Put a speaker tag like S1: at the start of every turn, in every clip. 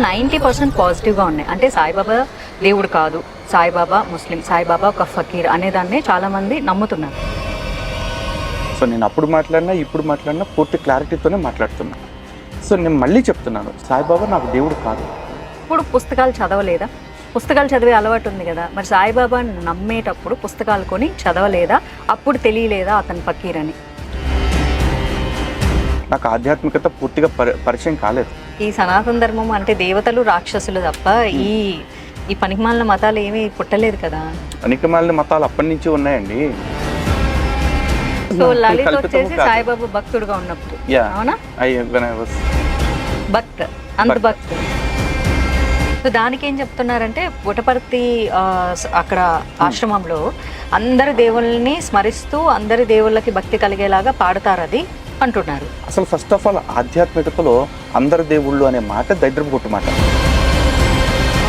S1: 90% పాజిటివ్గా ఉన్నాయి. అంటే సాయిబాబా దేవుడు కాదు, సాయిబాబా ముస్లిం, సాయిబాబా ఒక ఫకీర్ అనేదాన్ని చాలామంది నమ్ముతున్నారు.
S2: సో నేను అప్పుడు మాట్లాడినా ఇప్పుడు మాట్లాడినా పూర్తి క్లారిటీతోనే మాట్లాడుతున్నా. సో నేను మళ్ళీ చెప్తున్నాను, సాయిబాబా నాకు దేవుడు కాదు.
S1: ఇప్పుడు పుస్తకాలు చదవలేదా? పుస్తకాలు చదివే అలవాటు ఉంది కదా, మరి సాయిబాబా నమ్మేటప్పుడు పుస్తకాలు కొని చదవలేదా? అప్పుడు తెలియలేదా అతను ఫకీర్ అని?
S2: నాకు ఆధ్యాత్మికత పూర్తిగా పరిచయం కాలేదు.
S1: ఈ సనాతన ధర్మం అంటే దేవతలు రాక్షసులు తప్ప ఈ పనికిమాలిన మతాలు ఏమీ పుట్టలేదు కదా.
S2: పనికిమాలిన మతాలు అప్పటి నుంచి ఉన్నాయండి.
S1: సో లలిత్ వచ్చేసి సాయిబాబా భక్తుడుగా ఉన్నప్పుడు, అవునా? భక్త్, అంత భక్త్. సో దానికి ఏం చెప్తున్నారంటే పుట్టపర్తి అక్కడ ఆశ్రమంలో అందరు దేవుళ్ళని స్మరిస్తూ అందరి దేవుళ్ళకి భక్తి కలిగేలాగా పాడతారు అది అంటున్నారు.
S2: అసలు ఫస్ట్ ఆఫ్ ఆల్ ఆధ్యాత్మికతలో అందరు దేవుళ్ళు అనే మాట దరిద్రపు కొట్టు మాట.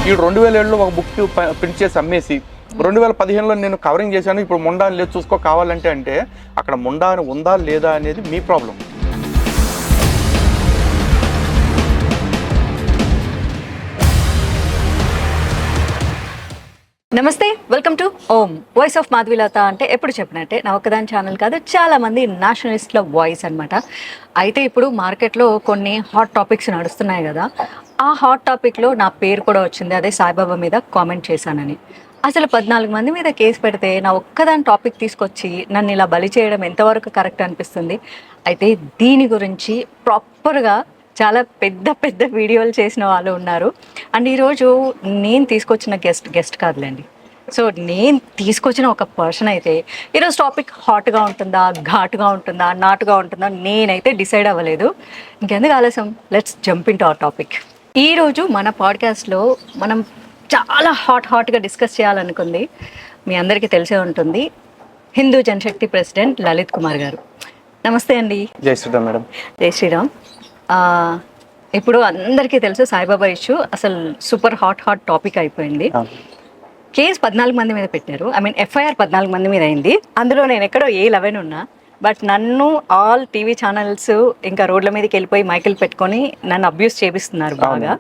S2: ఈ 2007లో ఒక బుక్ ప్రింట్ చేసి అమ్మేసి 2015లో నేను కవరింగ్ చేశాను, ఇప్పుడు ముండా లేదు చూసుకో కావాలంటే అంటే అక్కడ ముండా ఉందా లేదా అనేది మీ ప్రాబ్లం.
S1: నమస్తే, welcome to Om voice of Madhavilatha. అంటే ఎప్పుడు చెప్పినట్టే నా ఒక్కదాని ఛానల్ కాదు, చాలామంది నేషనలిస్ట్ల వాయిస్ అనమాట. అయితే ఇప్పుడు మార్కెట్లో కొన్ని హాట్ టాపిక్స్ నడుస్తున్నాయి కదా, ఆ హాట్ టాపిక్లో నా పేరు కూడా వచ్చింది. అదే సాయిబాబా మీద కామెంట్ చేశానని. అసలు 14 మంది మీద కేసు పెడితే నా ఒక్కదాని టాపిక్ తీసుకొచ్చి నన్ను ఇలా బలి చేయడం ఎంతవరకు కరెక్ట్ అనిపిస్తుంది? అయితే దీని గురించి ప్రాపర్గా చాలా పెద్ద పెద్ద వీడియోలు చేసిన వాళ్ళు ఉన్నారు. అండ్ ఈరోజు నేను తీసుకొచ్చిన గెస్ట్ కాదులేండి. సో నేను తీసుకొచ్చిన ఒక పర్సన్ అయితే ఈరోజు టాపిక్ హాట్గా ఉంటుందా, ఘాటుగా ఉంటుందా, నాటుగా ఉంటుందా నేనైతే డిసైడ్ అవ్వలేదు. ఇంకెందుకు ఆలస్యం, let's jump in to our topic. ఈరోజు మన పాడ్కాస్ట్లో మనం చాలా హాట్గా డిస్కస్ చేయాలనుకుంది, మీ అందరికీ తెలిసే ఉంటుంది, హిందూ జనశక్తి ప్రెసిడెంట్ లలిత్ కుమార్ గారు. నమస్తే అండి.
S2: జై శ్రీరామ్ మేడం.
S1: జై శ్రీరామ్. ఇప్పుడు అందరికీ తెలుసు సాయిబాబా ఇష్యూ అసలు సూపర్ హాట్ టాపిక్ అయిపోయింది. కేసు 14 మంది మీద పెట్టారు. ఐ మీన్ ఎఫ్ఐఆర్ 14 మంది మీద అయింది. అందులో నేను ఎక్కడో A11 ఉన్నా. బట్ నన్ను ఆల్ టీవీ ఛానల్స్ ఇంకా రోడ్ల మీదకి వెళ్ళిపోయి మైకులు పెట్టుకొని నన్ను అబ్యూస్ చేపిస్తున్నారు బాగా.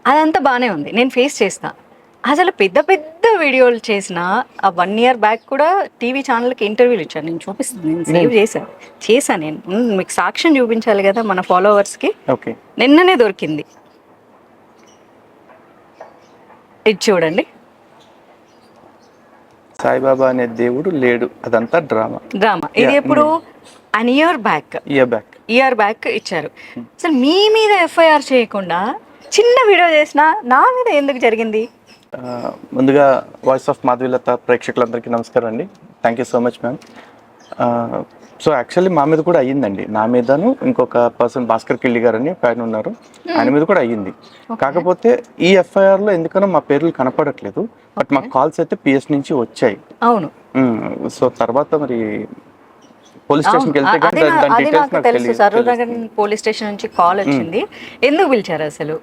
S1: అదంతా బాగానే ఉంది, నేను ఫేస్ చేస్తా. అసలు పెద్ద పెద్ద వీడియోలు చేసిన 1 year బ్యాక్ కూడా టీవీ ఛానల్కి ఇంటర్వ్యూలు ఇచ్చాను. నేను చూపిస్తాను, నేను సేవ్ చేశాను నేను మీకు సాక్ష్యం చూపించాలి కదా మన ఫాలోవర్స్కి. నిన్ననే దొరికింది, ఇది చూడండి.
S2: సాయిబాబా అనే దేవుడు లేడు, అదంతా డ్రామా.
S1: ఇది ఎప్పుడు ఇయర్ బ్యాక్ ఇచ్చారు. అసలు మీ మీద ఎఫ్ఐఆర్ చేయకుండా చిన్న వీడియో చేసిన నా మీద ఎందుకు జరిగింది?
S2: ముందుగా వాయిస్ ఆఫ్ మాధవీలత ప్రేక్షకులందరికీ నమస్కారం అండి. Thank you so much ma'am. So actually మా మీద కూడా అయ్యిందండి, నా మీదను ఇంకొక పర్సన్ భాస్కర్ కిళ్ళి గారు అని ఆయన ఉన్నారు, ఆయన మీద కూడా అయ్యింది. కాకపోతే ఈ ఎఫ్ఐఆర్లో ఎందుకనో మా పేర్లు కనపడట్లేదు, బట్ మాకు కాల్స్ అయితే PS నుంచి వచ్చాయి.
S1: అవును.
S2: సో తర్వాత మరి పోలీస్ స్టేషన్కి వెళ్తే
S1: పోలీస్ స్టేషన్ నుంచి కాల్ వచ్చింది. ఎందుకు పిలిచారు అసలు?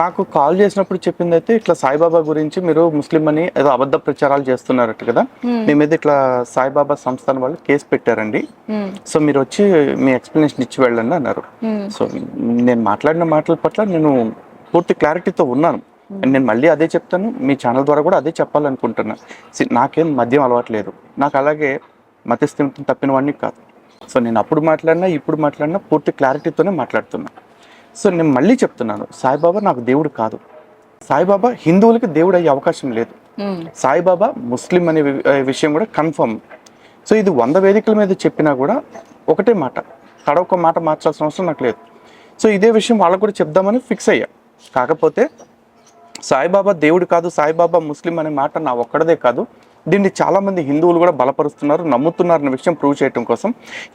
S2: నాకు కాల్ చేసినప్పుడు చెప్పింది అయితే ఇట్లా సాయిబాబా గురించి మీరు ముస్లిం అని ఏదో అబద్ధ ప్రచారాలు చేస్తున్నారట కదా, మీ మీద ఇట్లా సాయిబాబా సంస్థానం వాళ్ళు కేసు పెట్టారండి, సో మీరు వచ్చి మీ ఎక్స్ప్లెనేషన్ ఇచ్చి వెళ్ళండి అన్నారు. సో నేను మాట్లాడిన మాటల పట్ల నేను పూర్తి క్లారిటీతో ఉన్నాను. నేను మళ్ళీ అదే చెప్తాను, మీ ఛానల్ ద్వారా కూడా అదే చెప్పాలనుకుంటున్నా. నాకేం మద్యం అలవాట్లేదు, నాకు అలాగే మతస్థిమితం తప్పిన వాడిని కాదు. సో నేను అప్పుడు మాట్లాడినా ఇప్పుడు మాట్లాడినా పూర్తి క్లారిటీతోనే మాట్లాడుతున్నా. సో నేను మళ్ళీ చెప్తున్నాను, సాయిబాబా నాకు దేవుడు కాదు. సాయిబాబా హిందువులకి దేవుడు అయ్యే అవకాశం లేదు. సాయిబాబా ముస్లిం అనే విషయం కూడా కన్ఫర్మ్. సో ఇది 100 వేదికల మీద చెప్పినా కూడా ఒకటే మాట, కడొక మాట మార్చాల్సిన అవసరం నాకు లేదు. సో ఇదే విషయం వాళ్ళకు కూడా చెప్దామని ఫిక్స్ అయ్యా. కాకపోతే సాయిబాబా దేవుడు కాదు, సాయిబాబా ముస్లిం అనే మాట నా ఒక్కడదే కాదు, దీన్ని చాలామంది హిందువులు కూడా బలపరుస్తున్నారు, నమ్ముతున్నారు అన్న విషయం ప్రూవ్ చేయడం కోసం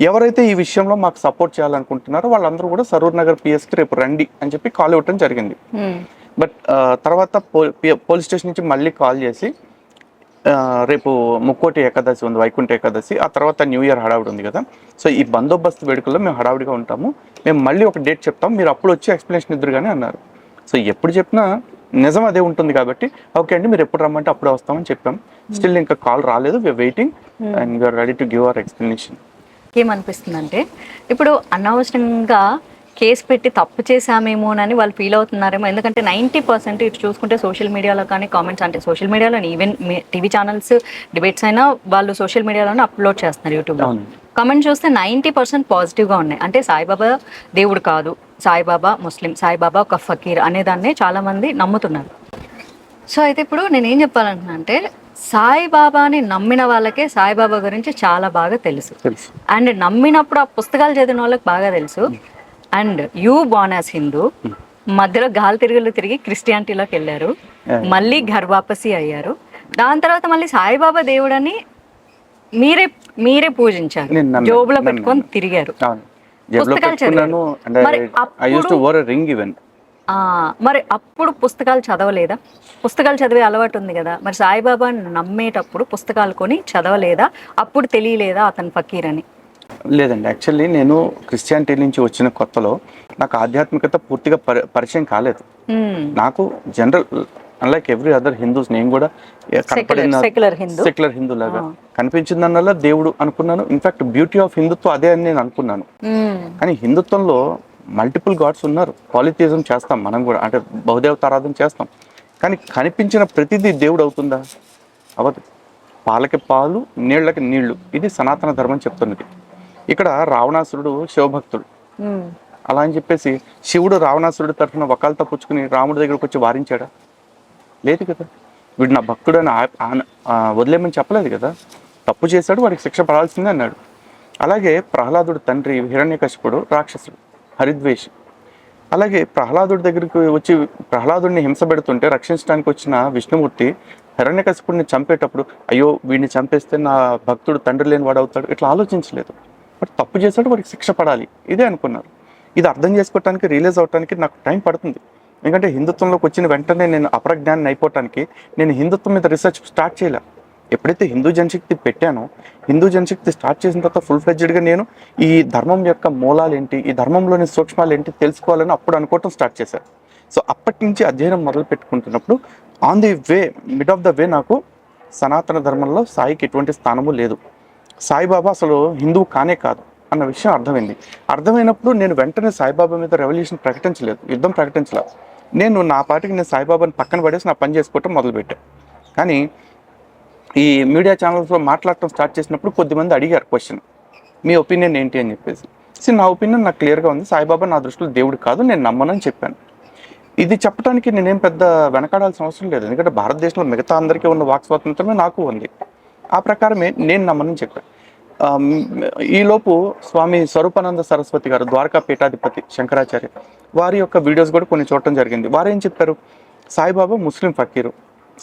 S2: ఎవరైతే ఈ విషయంలో మాకు సపోర్ట్ చేయాలనుకుంటున్నారో వాళ్ళందరూ కూడా సరూర్ నగర్ PSకి రేపు రండి అని చెప్పి కాల్ ఇవ్వటం జరిగింది. బట్ తర్వాత పోలీస్ స్టేషన్ నుంచి మళ్ళీ కాల్ చేసి రేపు ముక్కోటి ఏకాదశి ఉంది, వైకుంఠ ఏకాదశి, ఆ తర్వాత న్యూ ఇయర్ హడావిడి ఉంది కదా, సో ఈ బందోబస్తు వేడుకల్లో మేము హడావిడిగా ఉంటాము, మేము మళ్ళీ ఒక డేట్ చెప్తాం, మీరు అప్పుడు వచ్చి ఎక్స్ప్లెనేషన్ ఇద్దరుగానే అన్నారు. సో ఎప్పుడు చెప్పినా నిజం అదే ఉంటుంది కాబట్టి ఓకే అండి మీరు ఎప్పుడు రమ్మంటే అప్పుడే వస్తామని చెప్పాం. స్టిల్ ఇంకా కాల్ రాలేదు, we're waiting and we're ready to give our explanation.
S1: ఏమనిపిస్తుందంటే ఇప్పుడు అనవసరంగా కేసు పెట్టి తప్పు చేశామేమోనని వాళ్ళు ఫీల్ అవుతున్నారేమో. ఎందుకంటే 90% ఇటు చూసుకుంటే సోషల్ మీడియాలో కానీ కామెంట్స్, అంటే సోషల్ మీడియాలో ఈవెన్ టీవీ ఛానల్స్ డిబేట్స్ అయినా వాళ్ళు సోషల్ మీడియాలోనే అప్లోడ్ చేస్తున్నారు యూట్యూబ్లో. కామెంట్ చూస్తే 90% పాజిటివ్గా ఉన్నాయి. అంటే సాయిబాబా దేవుడు కాదు, సాయిబాబా ముస్లిం, సాయిబాబా ఒక ఫకీర్ అనేదాన్ని చాలామంది నమ్ముతున్నారు. సో అయితే ఇప్పుడు నేను ఏం చెప్పాలంటున్నా అంటే, సాయిబాబాని నమ్మిన వాళ్ళకే సాయిబాబా గురించి చాలా బాగా తెలుసు. అండ్ నమ్మినప్పుడు ఆ పుస్తకాలు చదివిన వాళ్ళకి బాగా తెలుసు. And you Born as Hindu, మధ్యలో గాలి తిరుగులు తిరిగి క్రిస్టియానిటీలోకి వెళ్ళారు, మళ్ళీ ఘర్ వాపసి అయ్యారు. దాని తర్వాత మళ్ళీ సాయిబాబా దేవుడని మీరే పూజించారు, జోబులో పెట్టుకొని తిరిగారు, పుస్తకాలు చదివారు. మరి అప్పుడు పుస్తకాలు చదవలేదా? పుస్తకాలు చదివే అలవాటు ఉంది కదా, మరి సాయిబాబా నమ్మేటప్పుడు పుస్తకాలు కొని చదవలేదా? అప్పుడు తెలియలేదా అతను ఫకీర్ అని?
S2: లేదండి, యాక్చువల్లీ నేను క్రిస్టియానిటీ నుంచి వచ్చిన కొత్తలో నాకు ఆధ్యాత్మికత పూర్తిగా పరిచయం కాలేదు. నాకు general unlike every other Hindus, నేను కూడా
S1: సెక్యులర్
S2: హిందూ లాగా కనిపించిందన్నలా దేవుడు అనుకున్నాను. ఇన్ఫాక్ట్ బ్యూటీ ఆఫ్ హిందుత్వం అదే అని నేను అనుకున్నాను. కానీ హిందుత్వంలో మల్టిపుల్ గాడ్స్ ఉన్నారు, పాలిథియిజం చేస్తాం మనం కూడా, అంటే బహుదేవతారాధన చేస్తాం. కానీ కనిపించిన ప్రతిదీ దేవుడు అవుతుందా? అవదు. పాలకి పాలు, నీళ్ళకి నీళ్లు, ఇది సనాతన ధర్మం చెప్తున్నది. ఇక్కడ రావణాసురుడు శివభక్తుడు, అలా అని చెప్పేసి శివుడు రావణాసురుడి తరఫున వకాలతో పుచ్చుకుని రాముడి దగ్గరకు వచ్చి వారించాడా? లేదు కదా. వీడు నా భక్తుడు అని వదిలేమని చెప్పలేదు కదా. తప్పు చేశాడు, వాడికి శిక్ష పడాల్సిందే అన్నాడు. అలాగే ప్రహ్లాదుడు తండ్రి హిరణ్యకశిపుడు రాక్షసుడు, హరిద్వేషి. అలాగే ప్రహ్లాదుడి దగ్గరికి వచ్చి ప్రహ్లాదుడిని హింస పెడుతుంటే రక్షించడానికి వచ్చిన విష్ణుమూర్తి హిరణ్యకశిపుడిని చంపేటప్పుడు అయ్యో వీడిని చంపేస్తే నా భక్తుడు తండ్రి లేని వాడు అవుతాడు, ఇట్లా ఆలోచించలేదు. బట్ తప్పు చేశాడు, వాడికి శిక్ష పడాలి, ఇదే అనుకున్నారు. ఇది అర్థం చేసుకోవటానికి, రియలైజ్ అవడానికి నాకు టైం పడుతుంది. ఎందుకంటే హిందుత్వంలోకి వచ్చిన వెంటనే నేను అపరజ్ఞాన్ని అయిపోవటానికి నేను హిందుత్వం మీద రీసెర్చ్ స్టార్ట్ చేయలే. ఎప్పుడైతే హిందూ జనశక్తి పెట్టానో, హిందూ జనశక్తి స్టార్ట్ చేసిన తర్వాత ఫుల్ ఫ్లెడ్జ్డ్గా నేను ఈ ధర్మం యొక్క మూలాలు ఏంటి, ఈ ధర్మంలోని సూక్ష్మాలు ఏంటి తెలుసుకోవాలని అప్పుడు అనుకోవటం స్టార్ట్ చేశాను. సో అప్పటి నుంచి అధ్యయనం మొదలు పెట్టుకుంటున్నప్పుడు on the way, mid of the way, నాకు సనాతన ధర్మంలో సాయికి ఎటువంటి స్థానము లేదు, సాయిబాబా అసలు హిందువు కానే కాదు అన్న విషయం అర్థమైనప్పుడు నేను వెంటనే సాయిబాబా మీద రెవల్యూషన్ ప్రకటించలేదు, యుద్ధం ప్రకటించలేదు. నేను నా పాటికి నేను సాయిబాబాని పక్కన పడేసి నా పని చేసుకోవటం మొదలుపెట్టాను. కానీ ఈ మీడియా ఛానల్స్లో మాట్లాడటం స్టార్ట్ చేసినప్పుడు కొద్దిమంది అడిగారు క్వశ్చన్, మీ ఒపీనియన్ ఏంటి అని చెప్పేసి. నా ఒపీనియన్ నాకు క్లియర్గా ఉంది, సాయిబాబా నా దృష్టిలో దేవుడు కాదు, నేను నమ్మనని చెప్పాను. ఇది చెప్పడానికి నేనేం పెద్ద వెనకాడాల్సిన అవసరం లేదు, ఎందుకంటే భారతదేశంలో మిగతా అందరికీ ఉన్న వాక్ స్వాతంత్రమే నాకు ఉంది. ఆ ప్రకారమే నేను నమ్మనని చెప్పాను. ఈలోపు స్వామి స్వరూపానంద సరస్వతి గారు, ద్వారకా పీఠాధిపతి శంకరాచార్య, వారి యొక్క వీడియోస్ కూడా కొన్ని చూడటం జరిగింది. వారు ఏం చెప్పారు, సాయిబాబా ముస్లిం ఫకీరు,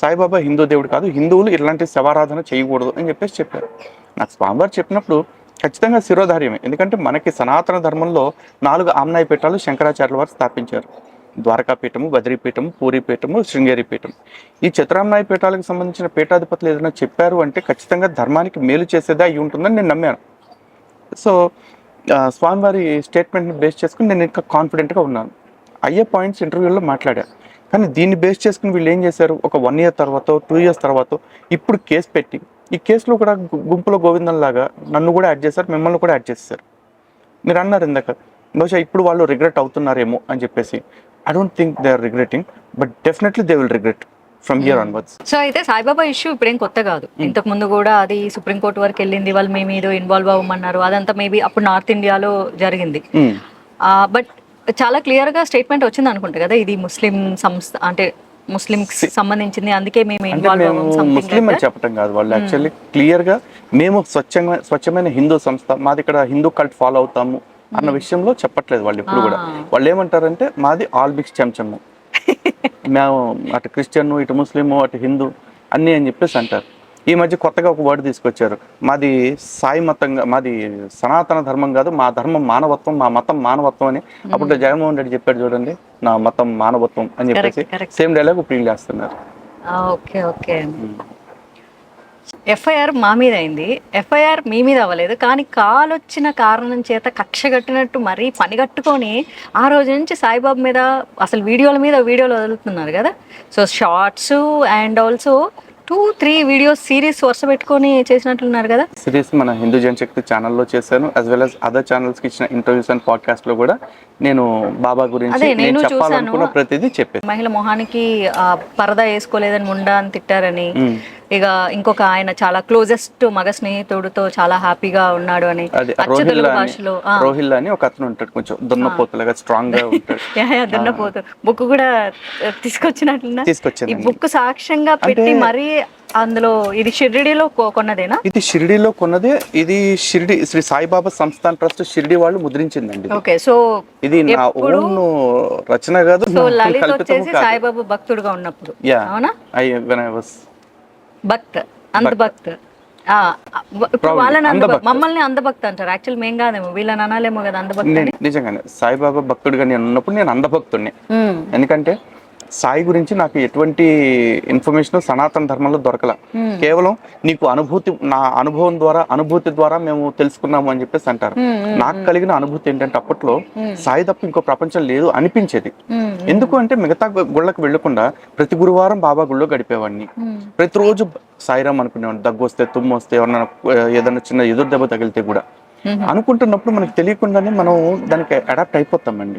S2: సాయిబాబా హిందూ దేవుడు కాదు, హిందువులు ఇలాంటి శవారాధన చేయకూడదు అని చెప్పారు. నాకు స్వామివారు చెప్పినప్పుడు ఖచ్చితంగా శిరోధార్యమే, ఎందుకంటే మనకి సనాతన ధర్మంలో 4 ఆమ్నాయ పీఠాలు శంకరాచార్యుల వారు స్థాపించారు. ద్వారకాపీఠము, బద్రీపీఠము, పూరీపీఠము, శృంగేరి పీఠం. ఈ చతురామ్నాయ పీఠాలకు సంబంధించిన పీఠాధిపతులు ఏదైనా చెప్పారు అంటే ఖచ్చితంగా ధర్మానికి మేలు చేసేదే అయి ఉంటుందని నేను నమ్మాను. సో స్వామివారి స్టేట్మెంట్ని బేస్ చేసుకుని నేను ఇంకా కాన్ఫిడెంట్గా ఉన్నాను. అయ్యే పాయింట్స్ ఇంటర్వ్యూలో మాట్లాడాను. కానీ దీన్ని బేస్ చేసుకుని వీళ్ళు ఏం చేశారు, ఒక 1 year తర్వాత, 2 years తర్వాత ఇప్పుడు కేసు పెట్టి, ఈ కేసులో కూడా గుంపులో గోవిందంలాగా నన్ను కూడా యాడ్ చేశారు, మిమ్మల్ని కూడా యాడ్ చేశారు. మీరు అన్నారు ఇందాక, బహుశా ఇప్పుడు వాళ్ళు రిగ్రెట్ అవుతున్నారేమో అని చెప్పేసి. I don't think they are regretting, but definitely they will regret from here onwards.
S1: So అయితే సాయిబాబా ఇష్యూ ఇప్పుడేం కొత్త కాదు, ఇంతకు ముందు కూడా అది సుప్రీంకోర్టు వరకు వెళ్ళింది, వాళ్ళు మేము ఏదో ఇన్వాల్వ్ అవ్వమన్నారు, అదంతా మేబీ అప్పుడు నార్త్ ఇండియాలో జరిగింది. బట్ చాలా క్లియర్ గా స్టేట్మెంట్ వచ్చింది అనుకుంటా కదా, ఇది ముస్లిం సంస్థ, అంటే ముస్లిం సంబంధించింది, అందుకే మేము ఇన్వాల్వ్ అవ్వం.
S2: ముస్లిం అని చెప్పడం కాదు, వాళ్ళు యాక్చువల్లీ క్లియర్ గా మేము స్వచ్ఛమైన హిందూ సంస్థ, మాది ఇక్కడ హిందూ కల్ట్ ఫాలో అవుతాము అన్న విషయంలో చెప్పట్లేదు వాళ్ళు ఎప్పుడు కూడా. వాళ్ళు ఏమంటారంటే మాది ఆల్ మిక్స్ చెంచము, మేము అటు క్రిస్టియన్, ఇటు ముస్లిము, అటు హిందూ అన్నీ అని చెప్పేసి అంటారు. ఈ మధ్య కొత్తగా ఒక వర్డ్ తీసుకొచ్చారు, మాది సాయి మతంగా, మాది సనాతన ధర్మం కాదు, మా ధర్మం మానవత్వం, మా మతం మానవత్వం అని అప్పుడు జగన్మోహన్ రెడ్డి చెప్పాడు చూడండి, నా మతం మానవత్వం అని చెప్పేసి సేమ్ డైలాగ్ ఇప్పుడు చేస్తున్నారు.
S1: Okay okay. ఎఫ్ఐఆర్ మా మీద అయింది, ఎఫ్ఐఆర్ మీ మీద అవ్వలేదు, కానీ కాల్ వచ్చిన కారణం చేత కక్ష కట్టినట్టు మరీ పనిగట్టుకొని ఆ రోజు నుంచి సాయిబాబా మీద అసలు వీడియోలు వదులుతున్నారు కదా. So shorts and also 2-3 videos series వరుస పెట్టుకొని చేసినట్లున్నారు కదా.
S2: సిరీస్ మన హిందూ జనశక్తి ఛానల్లో చేశాను, యాజ్ వెల్ as అదర్ ఛానల్స్కి ఇచ్చిన ఇంటర్వ్యూస్ అండ్ పాడ్కాస్ట్ లో కూడా నేను బాబా గురించి నేను చెప్పాలనుకున్న ప్రతిదీ చెప్పాను.
S1: మహిళ మొహానికి పరదా వేసుకోలేదని ముండా అని తిట్టారని, ఇక ఇంకొక ఆయన చాలా క్లోజెస్ట్ మగ స్నేహితుడితో చాలా హ్యాపీగా ఉన్నాడు అని, తెలుగు భాషలో
S2: రోహిల్ అని ఒక అతను ఉంటాడు, కొంచెం దున్నపోతులాగా స్ట్రాంగ్ గా ఉంటాడు.
S1: దున్నపోతు బుక్ కూడా తీసుకొచ్చాను. ఈ బుక్ సాక్ష్యంగా పెట్టి మరి అందులో ఇది షిరిడీలో కొన్నదేనా?
S2: ఇది షిరిడీలో కొన్నదే. ఇది షిరిడి శ్రీ సాయిబాబా సంస్థాన్ ట్రస్ట్ షిరిడి వాళ్ళు ముద్రించిందండి.
S1: ఓకే, సో
S2: ఇది నా ఓన్ రచన కాదు.
S1: సో లలిత్ వచ్చేసి సాయిబాబా భక్తుడుగా ఉన్నప్పుడు, అవునా? భక్త్ అంధభక్త్. ఇప్పుడు వాళ్ళని మమ్మల్ని అంధభక్తి అంటారు. యాక్చువల్ మేం కాదేమో, వీళ్ళని అనాలేమో కదా అంధభక్తి.
S2: నిజంగానే సాయిబాబా భక్తుడిగా నేను ఉన్నప్పుడు నేను అంధభక్తుడిని. ఎందుకంటే సాయి గురించి నాకు ఎటువంటి ఇన్ఫర్మేషన్ సనాతన ధర్మంలో దొరకల. కేవలం నీకు అనుభూతి, నా అనుభవం ద్వారా అనుభూతి ద్వారా మేము తెలుసుకున్నాము అని చెప్పేసి అంటారు. నాకు కలిగిన అనుభూతి ఏంటంటే అప్పట్లో సాయి తప్ప ఇంకో ప్రపంచం లేదు అనిపించేది. ఎందుకు అంటే మిగతా గుళ్ళకి వెళ్లకుండా ప్రతి గురువారం బాబా గుళ్ళో గడిపేవాడిని. ప్రతిరోజు సాయిరామ్ అనుకునేవాడిని. దగ్గు వస్తే, తుమ్ము వస్తే, ఎవరన్నా ఏదైనా చిన్న ఎదురు దెబ్బ తగిలితే కూడా అనుకుంటున్నప్పుడు మనకు తెలియకుండానే మనం దానికి అడాప్ట్ అయిపోతామండి.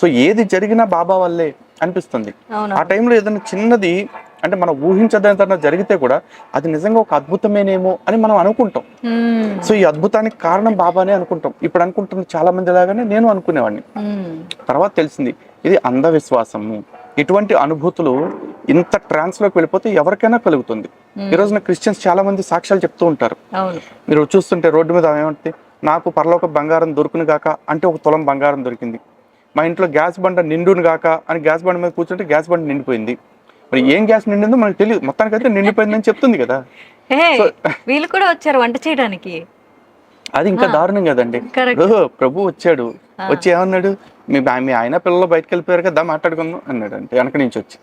S2: సో ఏది జరిగినా బాబా వల్లే అనిపిస్తుంది. ఆ టైంలో ఏదైనా చిన్నది అంటే మనం ఊహించదంతా జరిగితే కూడా అది నిజంగా ఒక అద్భుతమేనేమో అని మనం అనుకుంటాం. సో ఈ అద్భుతానికి కారణం బాబానే అనుకుంటాం. ఇప్పుడు అనుకుంటున్న చాలా మంది లాగానే నేను అనుకునేవాడిని. తర్వాత తెలిసింది ఇది అంధవిశ్వాసము. ఇటువంటి అనుభూతులు ఇంత ట్రాన్స్ లోకి వెళ్ళిపోతే ఎవరికైనా కలుగుతుంది. ఈ రోజున క్రిస్టియన్స్ చాలా మంది సాక్ష్యాలు చెప్తూ ఉంటారు. మీరు చూస్తుంటే రోడ్డు మీద ఏమంటే, నాకు పరలోక బంగారం దొరుకును గాక అంటే 1 తులం బంగారం దొరికింది. మా ఇంట్లో గ్యాస్ బండ నిండును గాక అని గ్యాస్ బండ మీద కూర్చుంటే గ్యాస్ బండ నిండిపోయింది. మరి ఏం గ్యాస్ నిండిందో మనకు తెలియదు, మొత్తానికైతే నిండిపోయిందని చెప్తుంది కదా.
S1: వీళ్ళు కూడా వచ్చారు వంట చేయడానికి.
S2: అది ఇంకా దారుణం కదండి. ప్రభు వచ్చాడు, వచ్చి ఏమన్నాడు, మీ ఆయన పిల్లలు బయటకు వెళ్ళిపోయారు కదా, మాట్లాడుకుందాం అన్నాడు. అంటే వెనక నుంచి వచ్చి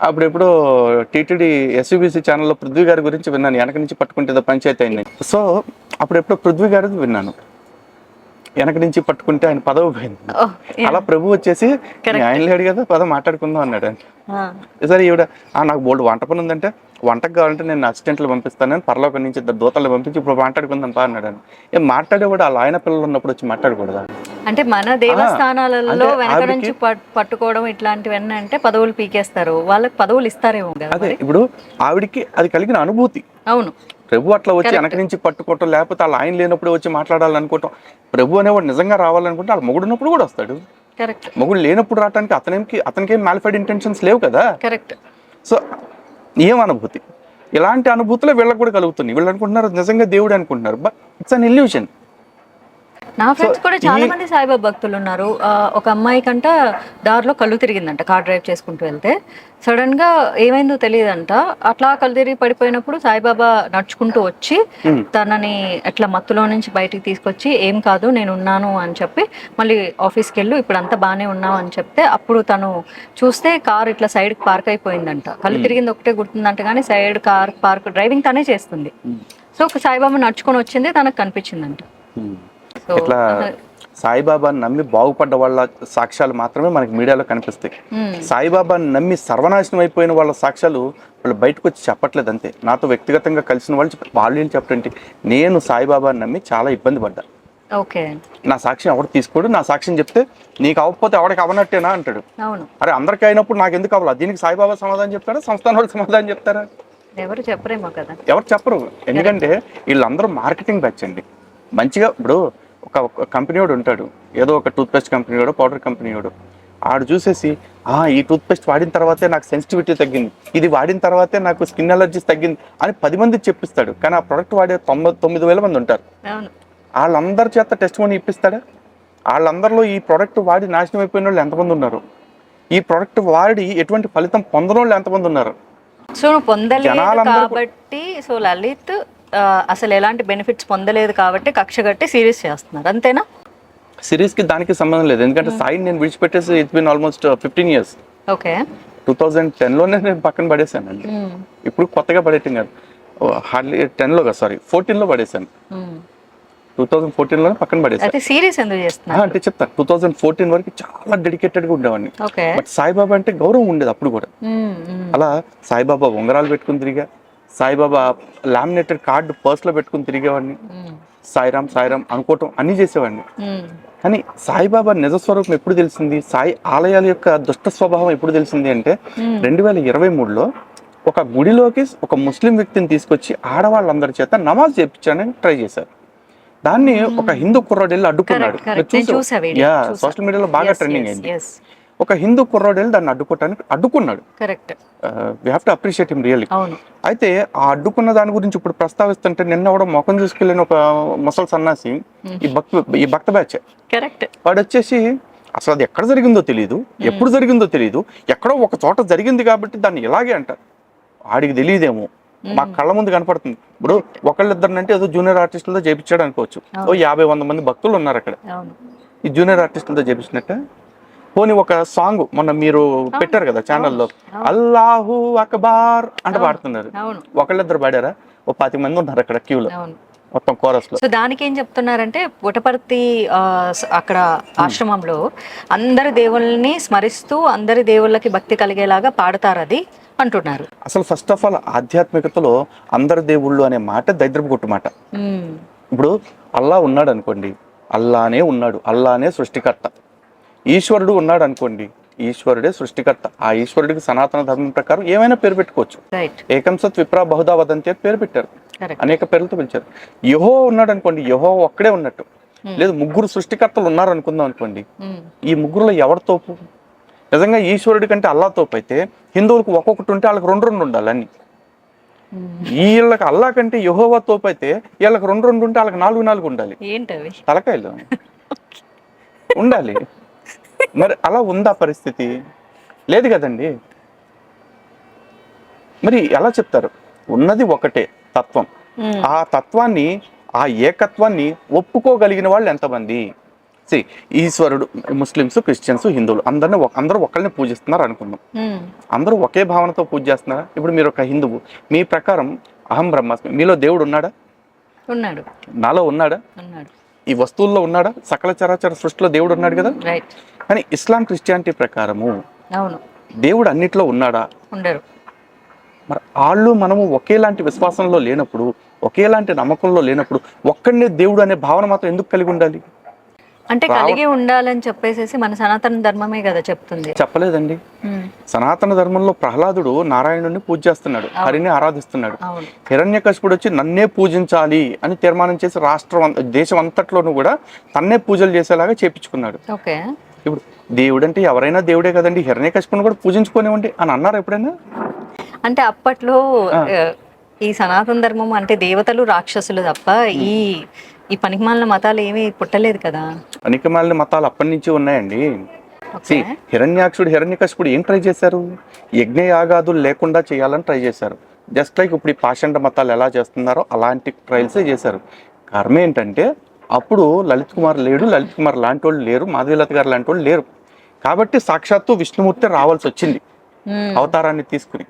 S2: అప్పుడు ఎప్పుడో టీటీడీ ఎస్యూబీసీ ఛానల్లో పృథ్వీ గారి గురించి విన్నాను. వెనక నుంచి పట్టుకుంటే పంచాయతీ అయింది. సో అప్పుడు ఎప్పుడో పృథ్వీ గారి విన్నాను, వెనక నుంచి పట్టుకుంటే ఆయన పదవి పోయింది. అలా ప్రభు వచ్చేసి ఆయన లేడు కదా, పదవి మాట్లాడుకుందాం అన్నాడు. అంటే సరే ఈవిడ నాకు బోల్డ్ వంట పని ఉందంటే, వంటకు కావాలంటే నేను అసిస్టెంట్లు పంపిస్తానని పరలోకం నుంచి 2 దూతలు పంపించి ఇప్పుడు మాట్లాడుకుందాం పా అన్నాడు. ఏం మాట్లాడేవాడు అలా ఆయన పిల్లలు ఉన్నప్పుడు వచ్చి మాట్లాడకూడదా?
S1: అంటే మన దేవస్థానాలలో వెనక నుంచి పట్టుకోవడం ఇట్లాంటివన్నీ అంటే పదవులు పీకేస్తారు, వాళ్ళకి పదవులు ఇస్తారేమో కదా.
S2: అదే ఇప్పుడు ఆవిడికి అది కలిగిన అనుభూతి.
S1: అవును,
S2: ప్రభు అట్లా వచ్చి వెనక నుంచి పట్టుకోవటం, లేకపోతే వాళ్ళ ఆయన లేనప్పుడు వచ్చి మాట్లాడాలనుకోవటం. ప్రభు అనేవాడు నిజంగా రావాలనుకుంటే వాళ్ళ మొగుడు ఉన్నప్పుడు కూడా వస్తాడు. మొగుడు లేనప్పుడు రావడానికి అతనికేం మ్యాలిఫైడ్ ఇంటెన్షన్స్ లేవు కదా. సో ఏం అనుభూతి, ఇలాంటి అనుభూతులు వీళ్ళకి కూడా కలుగుతుంది. వీళ్ళు అనుకుంటున్నారు నిజంగా దేవుడు అనుకుంటున్నారు, బట్ ఇట్స్ అన్ ఇల్యూషన్.
S1: నా ఫ్రెండ్స్ కూడా చాలా మంది సాయిబాబా భక్తులు ఉన్నారు. ఒక అమ్మాయి కంట దారిలో కళ్ళు తిరిగిందంట, కార్ డ్రైవ్ చేసుకుంటూ వెళ్తే. సడన్ గా ఏమైందో తెలియదంట, అట్లా కళ్ళు తిరిగి పడిపోయినప్పుడు సాయిబాబా నడుచుకుంటూ వచ్చి తనని అట్లా మత్తులో నుంచి బయటికి తీసుకొచ్చి ఏం కాదు నేను ఉన్నాను అని చెప్పి మళ్ళీ ఆఫీస్కి వెళ్ళు, ఇప్పుడు అంతా బాగానే ఉన్నావు అని చెప్తే అప్పుడు తను చూస్తే కార్ ఇట్లా సైడ్ పార్క్ అయిపోయిందంట. కళ్ళు తిరిగింది ఒకటే గుర్తుందంట, కానీ సైడ్ కార్ పార్క్ డ్రైవింగ్ తనే చేస్తుంది. సో ఒక సాయిబాబా నడుచుకొని వచ్చింది తనకు కనిపించిందంట.
S2: ఇట్లా సాయిబాబాని నమ్మి బాగుపడ్డ వాళ్ళ సాక్ష్యాలు మాత్రమే మనకి మీడియాలో కనిపిస్తాయి. సాయిబాబాని నమ్మి సర్వనాశనం అయిపోయిన వాళ్ళ సాక్ష్యాలు వాళ్ళు బయటకు వచ్చి చెప్పట్లేదు. అంతే. నాతో వ్యక్తిగతంగా కలిసిన వాళ్ళు ఏం చెప్పండి, నేను సాయిబాబాని నమ్మి చాలా ఇబ్బంది పడ్డా, నా సాక్ష్యం ఎవరు తీసుకోడు, నా సాక్ష్యం చెప్తే నీకు అవ్వకపోతే ఎవరికి అవనట్టేనా అంటాడు. అరే అందరికీ అయినప్పుడు నాకు ఎందుకు అవ్వాలి? దీనికి సాయిబాబా సమాధానం చెప్తారా, సంస్థాన వాళ్ళు సమాధానం చెప్తారా?
S1: ఎవరు చెప్పరేమో కదా.
S2: ఎవరు చెప్పరు. ఎందుకంటే వీళ్ళందరూ మార్కెటింగ్ బ్యాచ్ అండి. మంచిగా ఇప్పుడు ఒక కంపెనీ వాడు ఉంటాడు, ఏదో ఒక టూత్పేస్ట్ కంపెనీ వాడు, పౌడర్ కంపెనీ వాడు, ఆడు చూసేసి ఈ టూత్పేస్ట్ వాడిన తర్వాతే నాకు సెన్సిటివిటీ తగ్గింది, ఇది వాడిన తర్వాతే నాకు స్కిన్ అలర్జీస్ తగ్గింది అని 10 మంది చెప్పిస్తాడు. కానీ ఆ ప్రోడక్ట్ వాడే 99,000 మంది ఉంటారు. వాళ్ళందరి చేత టెస్ట్ మనీ ఇప్పిస్తాడా? వాళ్ళందరిలో ఈ ప్రోడక్ట్ వాడి నాశనం అయిపోయిన వాళ్ళు ఎంతమంది ఉన్నారు? ఈ ప్రోడక్ట్ వాడి ఎటువంటి ఫలితం పొందని వాళ్ళు ఎంతమంది ఉన్నారు?
S1: సో పొందలేదు కాబట్టి, సో లలిత్ అసలు ఎలాంటి బెనిఫిట్స్ పొందలేదు కాబట్టి కక్ష కట్టి సిరీస్ చేస్తున్నారు, అంతేనా?
S2: సిరీస్ కి దానికి సంబంధం లేదు. ఎందుకంటే సాయిని నేను విడిచిపెట్టేసి ఇట్స్ బిన్ ఆల్మోస్ట్ 15 years. 2010లోనే నేను పక్కన పడేసానండి. ఇప్పుడు కొత్తగా పడేయటం కాదు, హార్డ్లీ 10లో కాదు, సారీ 14లో పడేసాను. 2014లోనే పక్కన పడేసాను.
S1: అయితే సీరియస్ ఎందుకు చేస్తున్నారు?
S2: అంటే చెప్తాను, 2014 వరకు చాలా డెడికేటెడ్గా ఉండేవాడిని.
S1: ఓకే.
S2: బట్ సాయిబాబా అంటే గౌరవం ఉండేది అప్పుడు కూడా. అలా సాయిబాబా ఉంగరాలు పెట్టుకుని తిరిగా, సాయిబాబా లామినేటెడ్ కార్డు పర్స్లో పెట్టుకుని తిరిగేవాడిని, సాయిరామ్ సాయిరామ్ అనుకోవటం అన్నీ చేసేవాడిని. కానీ సాయిబాబా నిజస్వరూపం ఎప్పుడు తెలిసింది, సాయి ఆలయాల యొక్క దుష్ట స్వభావం ఎప్పుడు తెలిసింది అంటే 2023లో ఒక గుడిలోకి ఒక ముస్లిం వ్యక్తిని తీసుకొచ్చి ఆడవాళ్ళందరి చేత నమాజ్ చేయించడానికి ట్రై చేశారు. దాన్ని ఒక హిందూ కుర్రాడు వెళ్ళి అడ్డుకున్నాడు. సోషల్ మీడియాలో బాగా ట్రెండింగ్ అయింది. ఒక హిందూ కుర్రాడు వెళ్ళి దాన్ని అడ్డుకున్నాడు. We have to appreciate him really. అయితే ఆ అడ్డుకున్న దాని గురించి ఇప్పుడు ప్రస్తావిస్తుంటే, నిన్న కూడా మొఖం చూసుకెళ్ళిన ఒక ముసలి సన్నాసి, ఈ భక్త బ్యాచ్ వాడు వచ్చేసి అసలు అది ఎక్కడ జరిగిందో తెలియదు, ఎప్పుడు జరిగిందో తెలియదు, ఎక్కడో ఒక చోట జరిగింది కాబట్టి దాన్ని ఇలాగే అంటారు. ఆడికి తెలియదేమో, మా కళ్ళ ముందు కనపడుతుంది. ఇప్పుడు ఒకళ్ళిద్దరినంటే ఏదో జూనియర్ ఆర్టిస్టులతో చేపించాడు అనుకోవచ్చు. ఓ 50-100 మంది భక్తులు ఉన్నారు అక్కడ, ఈ జూనియర్ ఆర్టిస్టులతో చేపించినట్ట. పోనీ ఒక సాంగ్ మొన్న మీరు పెట్టారు కదా ఛానల్లో, అల్లాహు అక్బార్ అంటే పాడుతున్నారు. ఒకళ్ళిద్దరు పాడారా? ఓ 10 మంది ఉన్నారు అక్కడ క్యూలో మొత్తం కోరస్ లో.
S1: సో దానికి ఏం చెప్తున్నారంటే, పుట్టపర్తి అక్కడ ఆశ్రమంలో అందరి దేవుళ్ళని స్మరిస్తూ అందరి దేవుళ్ళకి భక్తి కలిగేలాగా పాడతారు అది అంటున్నారు.
S2: అసలు ఫస్ట్ ఆఫ్ ఆల్ ఆధ్యాత్మికతలో అందరి దేవుళ్ళు అనే మాట దరిద్రపు కొట్టు మాట. ఇప్పుడు అల్లా ఉన్నాడు అనుకోండి, అల్లానే ఉన్నాడు, అల్లానే సృష్టికర్త. ఈశ్వరుడు ఉన్నాడు అనుకోండి, ఈశ్వరుడే సృష్టికర్త. ఆ ఈశ్వరుడికి సనాతన ధర్మం ప్రకారం ఏమైనా పేరు పెట్టుకోవచ్చు. ఏకం సత్ విప్రా బహుదా వదంతి అని పేరు పెట్టారు, అనేక పేర్లతో పిలిచారు. యెహోవా ఉన్నాడు అనుకోండి, యెహోవా ఒక్కడే ఉన్నట్టు. లేదు 3 సృష్టికర్తలు ఉన్నారు అనుకుందాం అనుకోండి, ఈ 3లో ఎవరి తోపు? నిజంగా ఈశ్వరుడి కంటే అల్లా తోపు అయితే హిందువులకు ఒక్కొక్కటి ఉంటే వాళ్ళకి 2 ఉండాలి అన్ని. వీళ్ళకి అల్లా కంటే యెహోవా తోపు అయితే వీళ్ళకి 2 ఉంటే వాళ్ళకి 4 ఉండాలి. తలకాయలు ఉండాలి. మరి అలా ఉందా పరిస్థితి? లేదు కదండి. మరి ఎలా చెప్తారు? ఉన్నది ఒకటే తత్వం. ఆ తత్వాన్ని, ఆ ఏకత్వాన్ని ఒప్పుకోగలిగిన వాళ్ళు ఎంతమంది? ఈశ్వరుడు ముస్లిమ్స్, క్రిస్టియన్స్, హిందువులు అందరూ ఒకళ్ళని పూజిస్తున్నారు అనుకుందాం. అందరూ ఒకే భావనతో పూజ చేస్తున్నారా? ఇప్పుడు మీరు ఒక హిందువు, మీ ప్రకారం అహం బ్రహ్మాస్మి, మీలో దేవుడు ఉన్నాడా?
S1: ఉన్నాడు.
S2: నాలో ఉన్నాడా? ఈ వస్తువుల్లో ఉన్నాడా? సకల చరాచర సృష్టిలో దేవుడు ఉన్నాడు కదా. కానీ ఇస్లాం, క్రిస్టియానిటీ ప్రకారము దేవుడు అన్నిట్లో ఉన్నాడా?
S1: ఉండరు.
S2: మరి వాళ్ళు మనము ఒకేలాంటి విశ్వాసంలో లేనప్పుడు, ఒకేలాంటి నమ్మకంలో లేనప్పుడు ఒక్కడనే దేవుడు అనే భావన మాత్రం ఎందుకు కలిగి ఉండాలి?
S1: అంటే కలిగి ఉండాలని చెప్పేసి మన సనాతన ధర్మమే కదా చెప్తుంది.
S2: చెప్పలేదండి. సనాతన ధర్మంలో ప్రహ్లాదుడు నారాయణుడిని పూజ చేస్తున్నాడు, హరిని ఆరాధిస్తున్నాడు. హిరణ్యకశిపుడు వచ్చి నన్నే పూజించాలి అని తీర్మానం చేసి దేశం అంతట్లోనూ కూడా తన్నే పూజలు చేసేలాగా చేపించుకున్నాడు. ఇప్పుడు దేవుడు అంటే ఎవరైనా దేవుడే కదండి, హిరణ్యకశిపుని కూడా పూజించుకోనివ్వండి అని అన్నారు ఎప్పుడైనా?
S1: అంటే అప్పట్లో ఈ సనాతన ధర్మం అంటే దేవతలు, రాక్షసులు తప్ప ఈ పనికిమాలిన మతాలు ఏమీ పుట్టలేదు కదా.
S2: పనికిమాలిన మతాలు అప్పటి నుంచి ఉన్నాయండి. హిరణ్యకశిపుడు ఏం ట్రై చేశారు? యజ్ఞయాగాదులు లేకుండా చేయాలని ట్రై చేశారు. జస్ట్ లైక్ ఇప్పుడు ఈ పాషండ మతాలు ఎలా చేస్తున్నారో అలాంటి ట్రయల్సే చేశారు. కర్మ ఏంటంటే, అప్పుడు లలిత్ కుమార్ లేడు, లలిత్ కుమార్ లాంటి వాళ్ళు లేరు, మాధవీలత గారు లాంటి వాళ్ళు లేరు. కాబట్టి సాక్షాత్తు విష్ణుమూర్తి రావాల్సి వచ్చింది అవతారాన్ని తీసుకుని.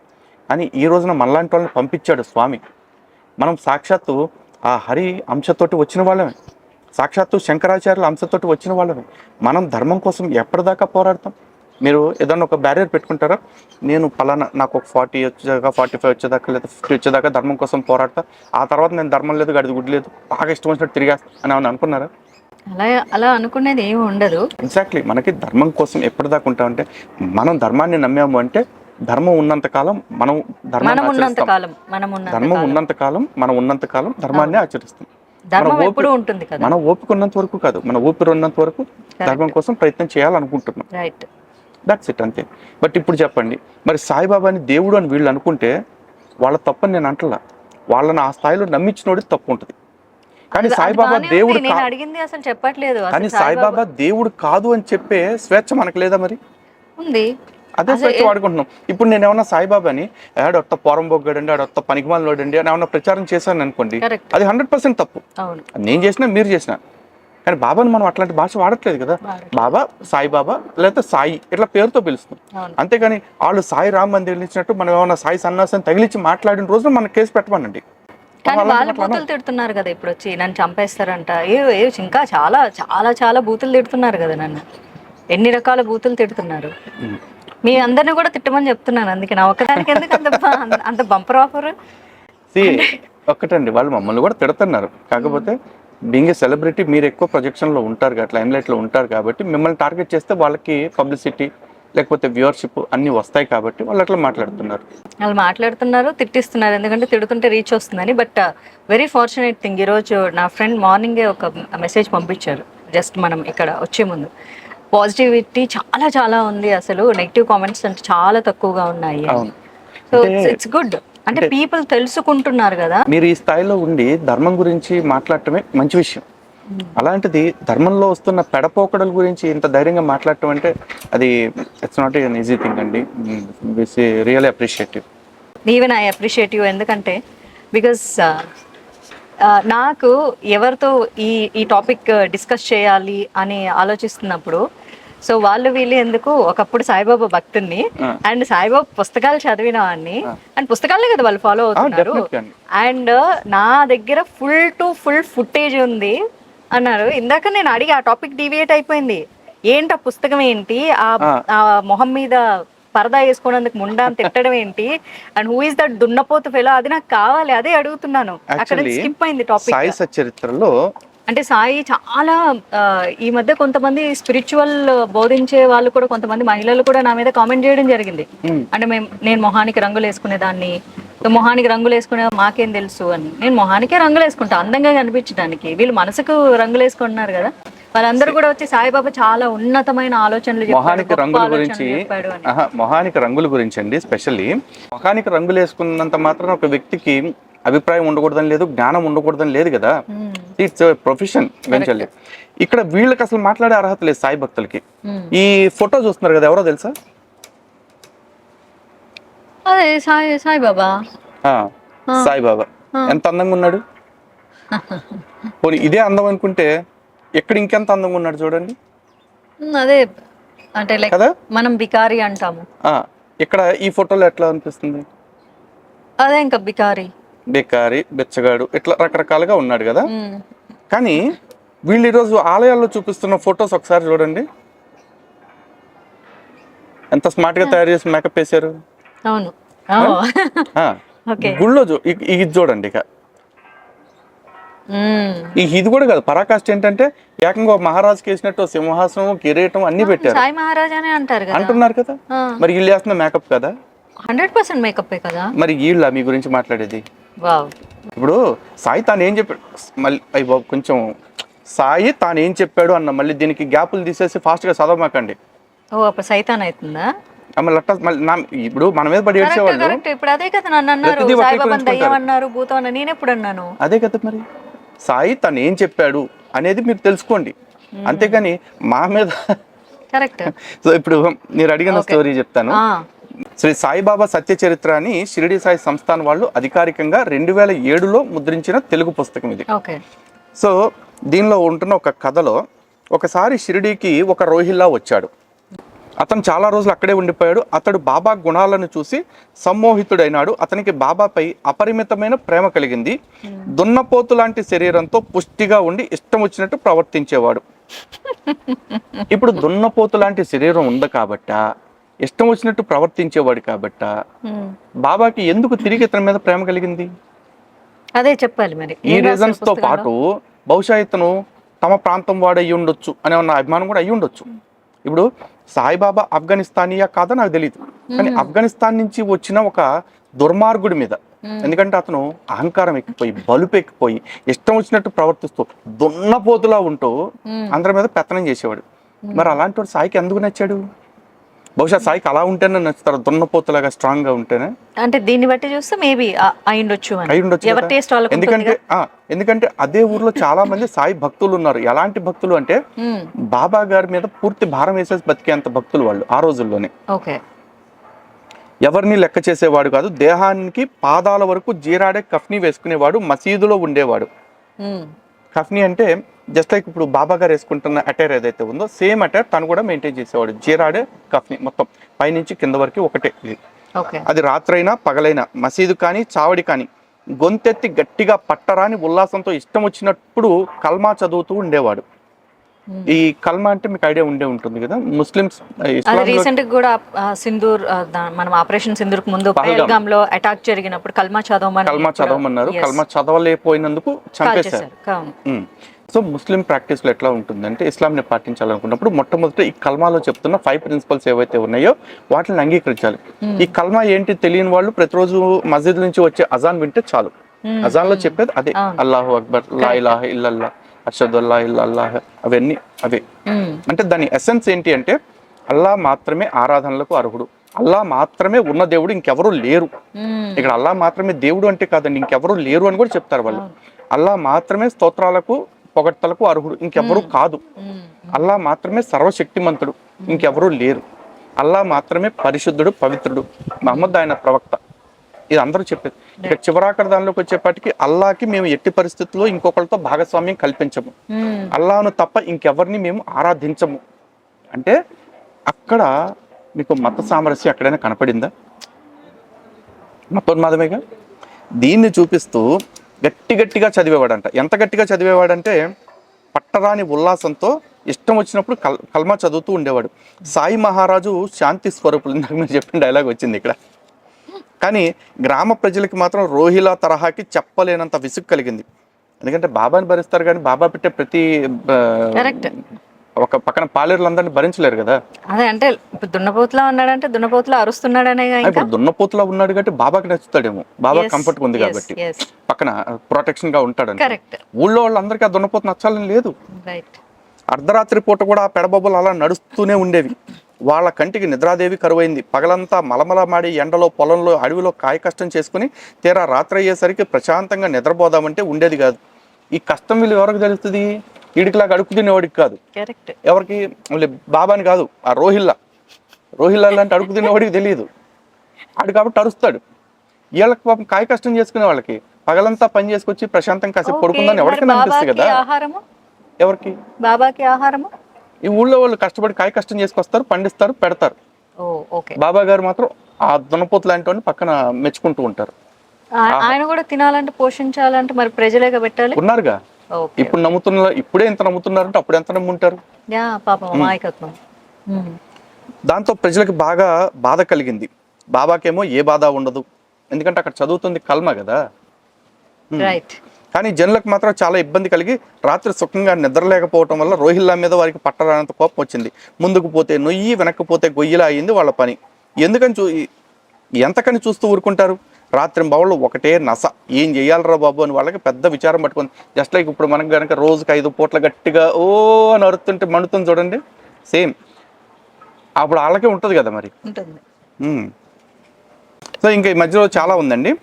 S2: కానీ ఈ రోజున మనలాంటి వాళ్ళని పంపించాడు స్వామి. మనం సాక్షాత్తు ఆ హరి అంశతోటి వచ్చిన వాళ్ళమే, సాక్షాత్తు శంకరాచార్యుల అంశతోటి వచ్చిన వాళ్ళమే. మనం ధర్మం కోసం ఎప్పటిదాకా పోరాడతాం? మీరు ఏదన్నా ఒక బ్యారియర్ పెట్టుకుంటారా? నేను పలానా నాకు ఒక 40 వచ్చేదాకా, 45 వచ్చేదాకా, లేదా 50 వచ్చేదాకా ధర్మం కోసం పోరాడతా, ఆ తర్వాత నేను ధర్మం లేదు, గడిది గుడి లేదు, బాగా ఇష్టం వచ్చినట్టు తిరిగేస్తా అని ఏమన్నా అనుకున్నారా?
S1: అలా అనుకునేది ఏమి ఉండదు.
S2: ఎగ్జాక్ట్లీ. మనకి ధర్మం కోసం ఎప్పటిదాకా ఉంటామంటే, మనం ధర్మాన్ని నమ్మాము అంటే ధర్మం ఉన్నంత కాలం మనం ధర్మం ఉన్నంత కాలం మనం ఉన్నంత కాలం ధర్మాన్ని ఆచరిస్తాం. మన ఓపిక ఉన్నంత వరకు కాదు, మన ఊపిరి ఉన్నంత వరకు ధర్మం కోసం ప్రయత్నం చేయాలనుకుంటున్నాం. దట్స్ ఇట్, అంతే. బట్ ఇప్పుడు చెప్పండి, మరి సాయిబాబాని దేవుడు అని వీళ్ళు అనుకుంటే వాళ్ళ తప్పని నేను అంటలా. వాళ్ళని ఆ స్థాయిలో నమ్మించినోడి తప్పు ఉంటుంది. కానీ సాయిబాబా దేవుడు కానీ సాయిబాబా దేవుడు కాదు అని చెప్పే స్వేచ్ఛ మనకు లేదా? మరి ఉంది, అదే స్వేచ్ఛ వాడుకుంటున్నాం. ఇప్పుడు నేను ఏమన్నా సాయిబాబాని ఆడొత్త పోరంబొగ్గడండి, ఆడొత్త పనికిమాలినోడండి అని ఏమన్నా ప్రచారం చేశాను అనుకోండి, అది 100% తప్పు. నేను చేసినా, మీరు చేసినా. కానీ బాబాని మనం అట్లాంటి భాష వాడట్లేదు కదా. బాబా, సాయిబాబా, లేకపోతే సాయి ఇట్లా పేరుతో పిలుస్తాం. అంతేగాని వాళ్ళు సాయి రామ్ మందిర్ ఇచ్చినట్టు మనం ఏమన్నా సాయి సన్నాసం తగిలించి మాట్లాడిన రోజున మన కేసు పెట్టమనండి.
S1: కానీ వాళ్ళు బూతులు తిడుతున్నారు కదా ఇప్పుడు వచ్చి నన్ను చంపేస్తారంట ఇంకా చాలా చాలా చాలా బూతులు తిడుతున్నారు కదా నన్ను, ఎన్ని రకాల బూతులు తిడుతున్నారు. మీ అందరిని కూడా తిట్టమని చెప్తున్నాను, అందుకే నా ఒక్కదానికి ఎందుకు అంత బంపర్ ఆఫర్.
S2: ఒక్కటండి, వాళ్ళు మమ్మల్ని కూడా తిడుతున్నారు, కాకపోతే బీయింగ్ ఏ సెలబ్రిటీ మీరు ఎక్కువ ప్రొజెక్షన్ లో ఉంటారు కాబట్టి, లైమ్ లైట్ లో ఉంటారు కాబట్టి మిమ్మల్ని టార్గెట్ చేస్తే వాళ్ళకి పబ్లిసిటీ లేకపోతే వ్యూవర్షిప్ అన్ని వస్తాయి కాబట్టి వాళ్ళు అట్లా మాట్లాడుతున్నారు.
S1: వాళ్ళు మాట్లాడుతున్నారు, తిట్టిస్తున్నారు, ఎందుకంటే తిడుతుంటే రీచ్ వస్తుందని. బట్ వెరీ ఫార్చునేట్ థింగ్, ఈరోజు నా ఫ్రెండ్ మార్నింగే ఒక మెసేజ్ పంపించారు జస్ట్ మనం ఇక్కడ వచ్చే ముందు. పాజిటివిటీ చాలా చాలా ఉంది, అసలు నెగిటివ్ కామెంట్స్ అంటే చాలా తక్కువగా ఉన్నాయి. సో ఇట్స్ గుడ్, అంటే పీపుల్ తెలుసుకుంటున్నారు కదా.
S2: మీరు ఈ స్థాయిలో ఉండి ధర్మం గురించి మాట్లాడటమే మంచి విషయం. అలాంటిది ధర్మంలో వస్తున్న పెడపోకడల గురించి ఇంత ధైర్యంగా మాట్లాడటం అంటే అది it's not an easy thing అండి. Really appreciative.
S1: Even I appreciative, ఎందుకంటే బికాస్ నాకు ఎవరితో ఈ టాపిక్ డిస్కస్ చేయాలి అని ఆలోచిస్తున్నప్పుడు, సో వాళ్ళు వీళ్ళు ఎందుకు, ఒకప్పుడు సాయిబాబా భక్తుని అండ్ సాయిబాబా పుస్తకాలు చదివిన వాడిని, అండ్ పుస్తకాలే కదా వాళ్ళు ఫాలో అవుతున్నారు, అండ్ నా దగ్గర ఫుల్ ఫుటేజ్ ఉంది అన్నారు. ఇందాక నేను అడిగి ఆ టాపిక్ డీవియేట్ అయిపోయింది. ఏంటి ఆ పుస్తకం ఏంటి, ఆ మొహం మీద పరదా వేసుకున్నందుకు ముండా తిట్టడం ఏంటి, అండ్ హూ ఇస్ దట్ దున్నపోతు ఫెలో, అది నాకు కావాలి, అదే అడుగుతున్నాను. అక్కడ స్కిప్ అయింది టాపిక్.
S2: సాయి సచరిత్రలో
S1: అంటే సాయి చాలా ఈ మధ్య కొంతమంది స్పిరిచువల్ బోధించే వాళ్ళు కూడా, కొంతమంది మహిళలు కూడా నా మీద కామెంట్ చేయడం జరిగింది. అంటే నేను మొహానికి రంగులు వేసుకునేదాన్ని, మొహానికి రంగులు వేసుకునే మాకేం తెలుసు అని. నేను మొహానికే రంగులు వేసుకుంటా అందంగా కనిపించడానికి, వీళ్ళు మనసుకు రంగులు వేసుకుంటున్నారు కదా. వాళ్ళందరూ కూడా వచ్చి సాయిబాబా చాలా ఉన్నతమైన ఆలోచనలు
S2: మొహానికి రంగుల గురించి, మొహానికి రంగుల గురించి అండి, స్పెషల్లీ మొహానికి రంగులు వేసుకున్నంత మాత్రం ఒక వ్యక్తికి అభిప్రాయం ఉండకూడదని లేదు, జ్ఞానం ఉండకూడదని లేదు కదా. It's profession eventually. ఇక్కడ వీళ్ళకి అసలు మాట్లాడే అర్హత లేదు సాయి భక్తులకి. ఈ ఫోటో చూస్తున్నారు కదా, ఎవరో తెలుసా?
S1: అదే సాయిబాబా.
S2: సాయిబాబా ఎంత అందంగా ఉన్నాడు. పోనీ ఇదే అందం అనుకుంటే ఎక్కడ ఇంకెంత అందంగా ఉన్నాడు చూడండి.
S1: అదే అంటే లైక్ మనం బికారి అంటాము,
S2: ఇక్కడ ఈ ఫోటోలో ఎట్లా అనిపిస్తుంది?
S1: అదే ఇంకా బికారి,
S2: బెచ్చగాడు, ఇట్లా రకరకాలుగా ఉన్నాడు కదా. కానీ వీళ్ళు ఈరోజు ఆలయాల్లో చూపిస్తున్న ఫొటోస్ ఒకసారి చూడండి, ఎంత స్మార్ట్ గా తయారు చేసి మేకప్ వేసారు.
S1: అవును,
S2: గుళ్ళో ఇది చూడండి. ఇక ఇది కూడా కాదు, పరాకాష్ట ఏంటంటే ఏకంగా మహారాజుకి వేసినట్టు సింహాసనం, కిరీటం అన్ని పెట్టారు.
S1: సాయి మహారాజ్ అని
S2: అంటున్నారు కదా. మరి వీళ్ళు వేస్తున్న మేకప్ కదా,
S1: 100% మేకప్ కదా.
S2: మరి వీళ్ళ మీ గురించి మాట్లాడేది. ఇప్పుడు సాయి తాను ఏం చెప్పాడు, మళ్ళీ అయ్యి బాబు కొంచెం సాయి తాను ఏం చెప్పాడు అన్న, మళ్ళీ దీనికి గ్యాపులు తీసేసి ఫాస్ట్ గా చదవమాకండి.
S1: అప్పుడు సైతాన్ అవుతుందా?
S2: ఇప్పుడు మన మీద పడి ఏడ్చేవాళ్ళు
S1: ఇప్పుడు అదే కదా నన్ను అన్నారు, సాయిబాబాని దయ్యం అన్నారు, భూతం అన్నారు, నేను ఎప్పుడు అన్నాను?
S2: అదే కదా. మరి సాయి తను ఏం చెప్పాడు అనేది మీరు తెలుసుకోండి, అంతేగాని మా మీద.
S1: కరెక్ట్.
S2: సో ఇప్పుడు మీరు అడిగిన స్టోరీ చెప్తాను. శ్రీ సాయిబాబా సత్య చరిత్ర అని షిరిడి సాయి సంస్థాన్ వాళ్ళు అధికారికంగా 2007లో ముద్రించిన తెలుగు పుస్తకం ఇది. సో దీనిలో ఉంటున్న ఒక కథలో, ఒకసారి షిరిడీకి ఒక రోహిల్లా వచ్చాడు. అతను చాలా రోజులు అక్కడే ఉండిపోయాడు. అతడు బాబా గుణాలను చూసి సమ్మోహితుడైనాడు. అతనికి బాబాపై అపరిమితమైన ప్రేమ కలిగింది. దున్నపోతు లాంటి శరీరంతో పుష్టిగా ఉండి ఇష్టం వచ్చినట్టు ప్రవర్తించేవాడు. ఇప్పుడు దున్నపోతు లాంటి శరీరం ఉంది కాబట్ట, ఇష్టం వచ్చినట్టు ప్రవర్తించేవాడు కాబట్ట, బాబాకి ఎందుకు తిరిగి ఇతని మీద ప్రేమ కలిగింది?
S1: అదే చెప్పాలి మరి.
S2: ఈ రీజన్స్ తో పాటు బహుశా ఇతను తమ ప్రాంతం వాడు అయ్యి ఉండొచ్చు అనే ఉన్న అభిమానం కూడా అయ్యి ఉండొచ్చు. ఇప్పుడు సాయిబాబా ఆఫ్ఘనిస్తానియా కాదా నాకు తెలియదు, కానీ ఆఫ్ఘనిస్తాన్ నుంచి వచ్చిన ఒక దుర్మార్గుడి మీద, ఎందుకంటే అతను అహంకారం ఎక్కిపోయి, బలుపు ఎక్కిపోయి, ఇష్టం వచ్చినట్టు ప్రవర్తిస్తూ దున్నపోతులా ఉంటూ అందరి మీద పెత్తనం చేసేవాడు. మరి అలాంటి వాడు సాయికి ఎందుకు నచ్చాడు? బహుశా సాయికి అలా ఉంటేనే నచ్చుతారు, దున్నపోతులాగా స్ట్రాంగ్ గా ఉంటేనే. అంటే
S1: దీన్ని బట్టి చూస్తే మేబీ అయ్యుండొచ్చు.
S2: ఎందుకంటే అదే ఊర్లో చాలా మంది సాయి భక్తులు ఉన్నారు. ఎలాంటి భక్తులు అంటే బాబా గారి మీద పూర్తి భారం వేసేసి బతికేంత భక్తులు వాళ్ళు ఆ రోజుల్లోనే. ఎవరిని లెక్క చేసేవాడు కాదు. దేహానికి పాదాల వరకు జీరాడే కఫ్నీ వేసుకునేవాడు. మసీదులో ఉండేవాడు. కఫ్నీ అంటే జస్ట్ లైక్ ఇప్పుడు బాబా గారు వేసుకుంటున్న అటైర్ ఏదైతే ఉందో సేమ్ అటైర్ తను కూడా మెయింటైన్ చేసేవాడు. జీరాడే కఫ్నీ మొత్తం పైనుంచి కింద వరకు ఒకటే. అది రాత్రైనా పగలైనా, మసీదు కానీ చావడి కానీ గొంతెత్తి గట్టిగా పట్టరాని ఉల్లాసంతో ఇష్టం వచ్చినప్పుడు కల్మా చదువుతూ ఉండేవాడు. ఈ కల్మా అంటే మీకు ఐడియా ఉండే ఉంటుంది కదా, ముస్లిమ్స్
S1: అది
S2: ఇస్లాంలో
S1: రీసెంట్ కూడా సింధూర్ మనం ఆపరేషన్ సింధూర్ కు ముందు పహల్గామ్ లో అటాక్ జరిగినప్పుడు కల్మా
S2: చదవమన్నారు. కల్మా చదవలేకపోయినందుకు చంపేశారు. సో ముస్లిం ప్రాక్టీస్లో ఎట్లా ఉంటుందంటే, ఇస్లాంని పాటించాలనుకున్నప్పుడు మొట్టమొదటి ఈ కల్మాలో చెప్తున్న 5 ప్రిన్సిపల్స్ ఏవైతే ఉన్నాయో వాటిని అంగీకరించాలి. ఈ కల్మా ఏంటి తెలియని వాళ్ళు ప్రతిరోజు మస్జిద్ నుంచి వచ్చే అజాన్ వింటే చాలు. అజాన్లో చెప్పేది అదే, అల్లాహు అక్బర్, లా ఇలాహ ఇల్లల్లా, అషదు అల్లా ఇల్లల్లాహ్, అవన్నీ అవే. అంటే దాని ఎసెన్స్ ఏంటి అంటే, అల్లా మాత్రమే ఆరాధనలకు అర్హుడు, అల్లా మాత్రమే ఉన్న దేవుడు, ఇంకెవరూ లేరు. ఇక్కడ అల్లా మాత్రమే దేవుడు అంటే కాదండి, ఇంకెవరూ లేరు అని కూడా చెప్తారు వాళ్ళు. అల్లా మాత్రమే స్తోత్రాలకు పొగడ్తలకు అర్హుడు, ఇంకెవరూ కాదు. అల్లా మాత్రమే సర్వశక్తిమంతుడు, ఇంకెవరూ లేరు. అల్లా మాత్రమే పరిశుద్ధుడు, పవిత్రుడు, మహమ్మద్ ఆయన ప్రవక్త. ఇది అందరూ చెప్పేది. ఇక చివరాఖరి దానిలోకి వచ్చేపాటికి, అల్లాకి మేము ఎట్టి పరిస్థితుల్లో ఇంకొకరితో భాగస్వామ్యం కల్పించము, అల్లాను తప్ప ఇంకెవరిని మేము ఆరాధించము. అంటే అక్కడ మీకు మత సామరస్యం ఎక్కడైనా కనపడిందా? మతోన్మాదమేగా. దీన్ని చూపిస్తూ గట్టిగా చదివేవాడంట. ఎంత గట్టిగా చదివేవాడంటే, పట్టరాని ఉల్లాసంతో ఇష్టం వచ్చినప్పుడు కల్మా చదువుతూ ఉండేవాడు. సాయి మహారాజు శాంతి స్వరూపులు, ఇందాక మీరు చెప్పిన డైలాగ్ వచ్చింది ఇక్కడ. కానీ గ్రామ ప్రజలకి మాత్రం రోహిలా తరహాకి చెప్పలేనంత విసుగు కలిగింది. ఎందుకంటే బాబాని భరిస్తారు కానీ బాబా పెట్టే ప్రతి ఒక పక్కన పాలేరులందరినీ భరించలేరు కదా.
S1: అదే అంటే ఇప్పుడు దున్నపోతులా ఉన్నాడంటే దున్నపోతులా అరుస్తున్నాడనే.
S2: ఇప్పుడు దున్నపోతులా ఉన్నాడు కాబట్టి బాబాకి నచ్చుతాడేమో, బాబా కంఫర్ట్ ఉంది కాబట్టి పక్కన ప్రొటెక్షన్ గా ఉంటాడు. ఊళ్ళో వాళ్ళందరికీ ఆ దున్నపోతు నచ్చాలని లేదు. అర్ధరాత్రి పూట కూడా ఆ పెడబొబ్బలు అలా నడుస్తూనే ఉండేవి. వాళ్ళ కంటికి నిద్రాదేవి కరువైంది. పగలంతా మలమల మాడి ఎండలో, పొలంలో, అడవిలో కాయ కష్టం చేసుకుని తీరా రాత్రి అయ్యేసరికి ప్రశాంతంగా నిద్రపోదామంటే ఉండేది కాదు. ఈ కష్టం వీళ్ళు ఎవరికి తెలుస్తుంది? వీడికిలాగా అడుగు తినేవాడికి కాదు. ఎవరికి? బాబాని కాదు, ఆ రోహిల్లా అంటే అడుగు తినేవాడికి తెలియదు. ఆడు కాబట్టి అరుస్తాడు. వీళ్ళకి పాపం కాయ కష్టం చేసుకునే వాళ్ళకి పగలంతా పని చేసుకొచ్చి ప్రశాంతంగా కాసేపు పడుకుందని ఎవరికైనా అనిపిస్తుంది కదా. ఎవరికి? బాబాకి ఆహారము. ఈ ఊళ్ళో వాళ్ళు కష్టపడి కాయ కష్టం చేసుకొస్తారు, పండిస్తారు, పెడతారు. బాబా గారు మాత్రం ఆ దున్నపోతు లాంటి వాడిని పక్కన మెచ్చుకుంటూ ఉంటారు.
S1: ఆయన కూడా తినాలంటే, పోషించాలంటే మరి ప్రజలేగా పెట్టాలి.
S2: ఉన్నారుగా. ఇప్పుడు నమ్ముతున్నారు, ఇప్పుడే ఎంత నమ్ముతున్నారంటే అప్పుడు ఎంత నమ్ముంటారు. దాంతో ప్రజలకు బాగా బాధ కలిగింది. బాబాకేమో ఏ బాధ ఉండదు, ఎందుకంటే అక్కడ చదువుతుంది కల్మా కదా. కానీ జనులకు మాత్రం చాలా ఇబ్బంది కలిగి రాత్రి సుఖంగా నిద్రలేకపోవటం వల్ల రోహిల్లా మీద వారికి పట్టరానంత కోపం వచ్చింది. ముందుకు పోతే నొయ్యి, వెనక్కి పోతే గొయ్యిలా అయింది వాళ్ళ పని. ఎందుకని ఎంతకని చూస్తూ ఊరుకుంటారు? రాత్రి బౌళ్ళు ఒకటే నస, ఏం చెయ్యాలరా బాబు అని వాళ్ళకి పెద్ద విచారం పట్టుకుంది. జస్ట్ లైక్ ఇప్పుడు మనకు కనుక రోజుకి 5 పూట్ల గట్టిగా ఓ అని అరుతుంటే మండుతుంది చూడండి, సేమ్ అప్పుడు వాళ్ళకే ఉంటుంది కదా మరి. సో ఇంకా ఈ మధ్యలో చాలా ఉందండి.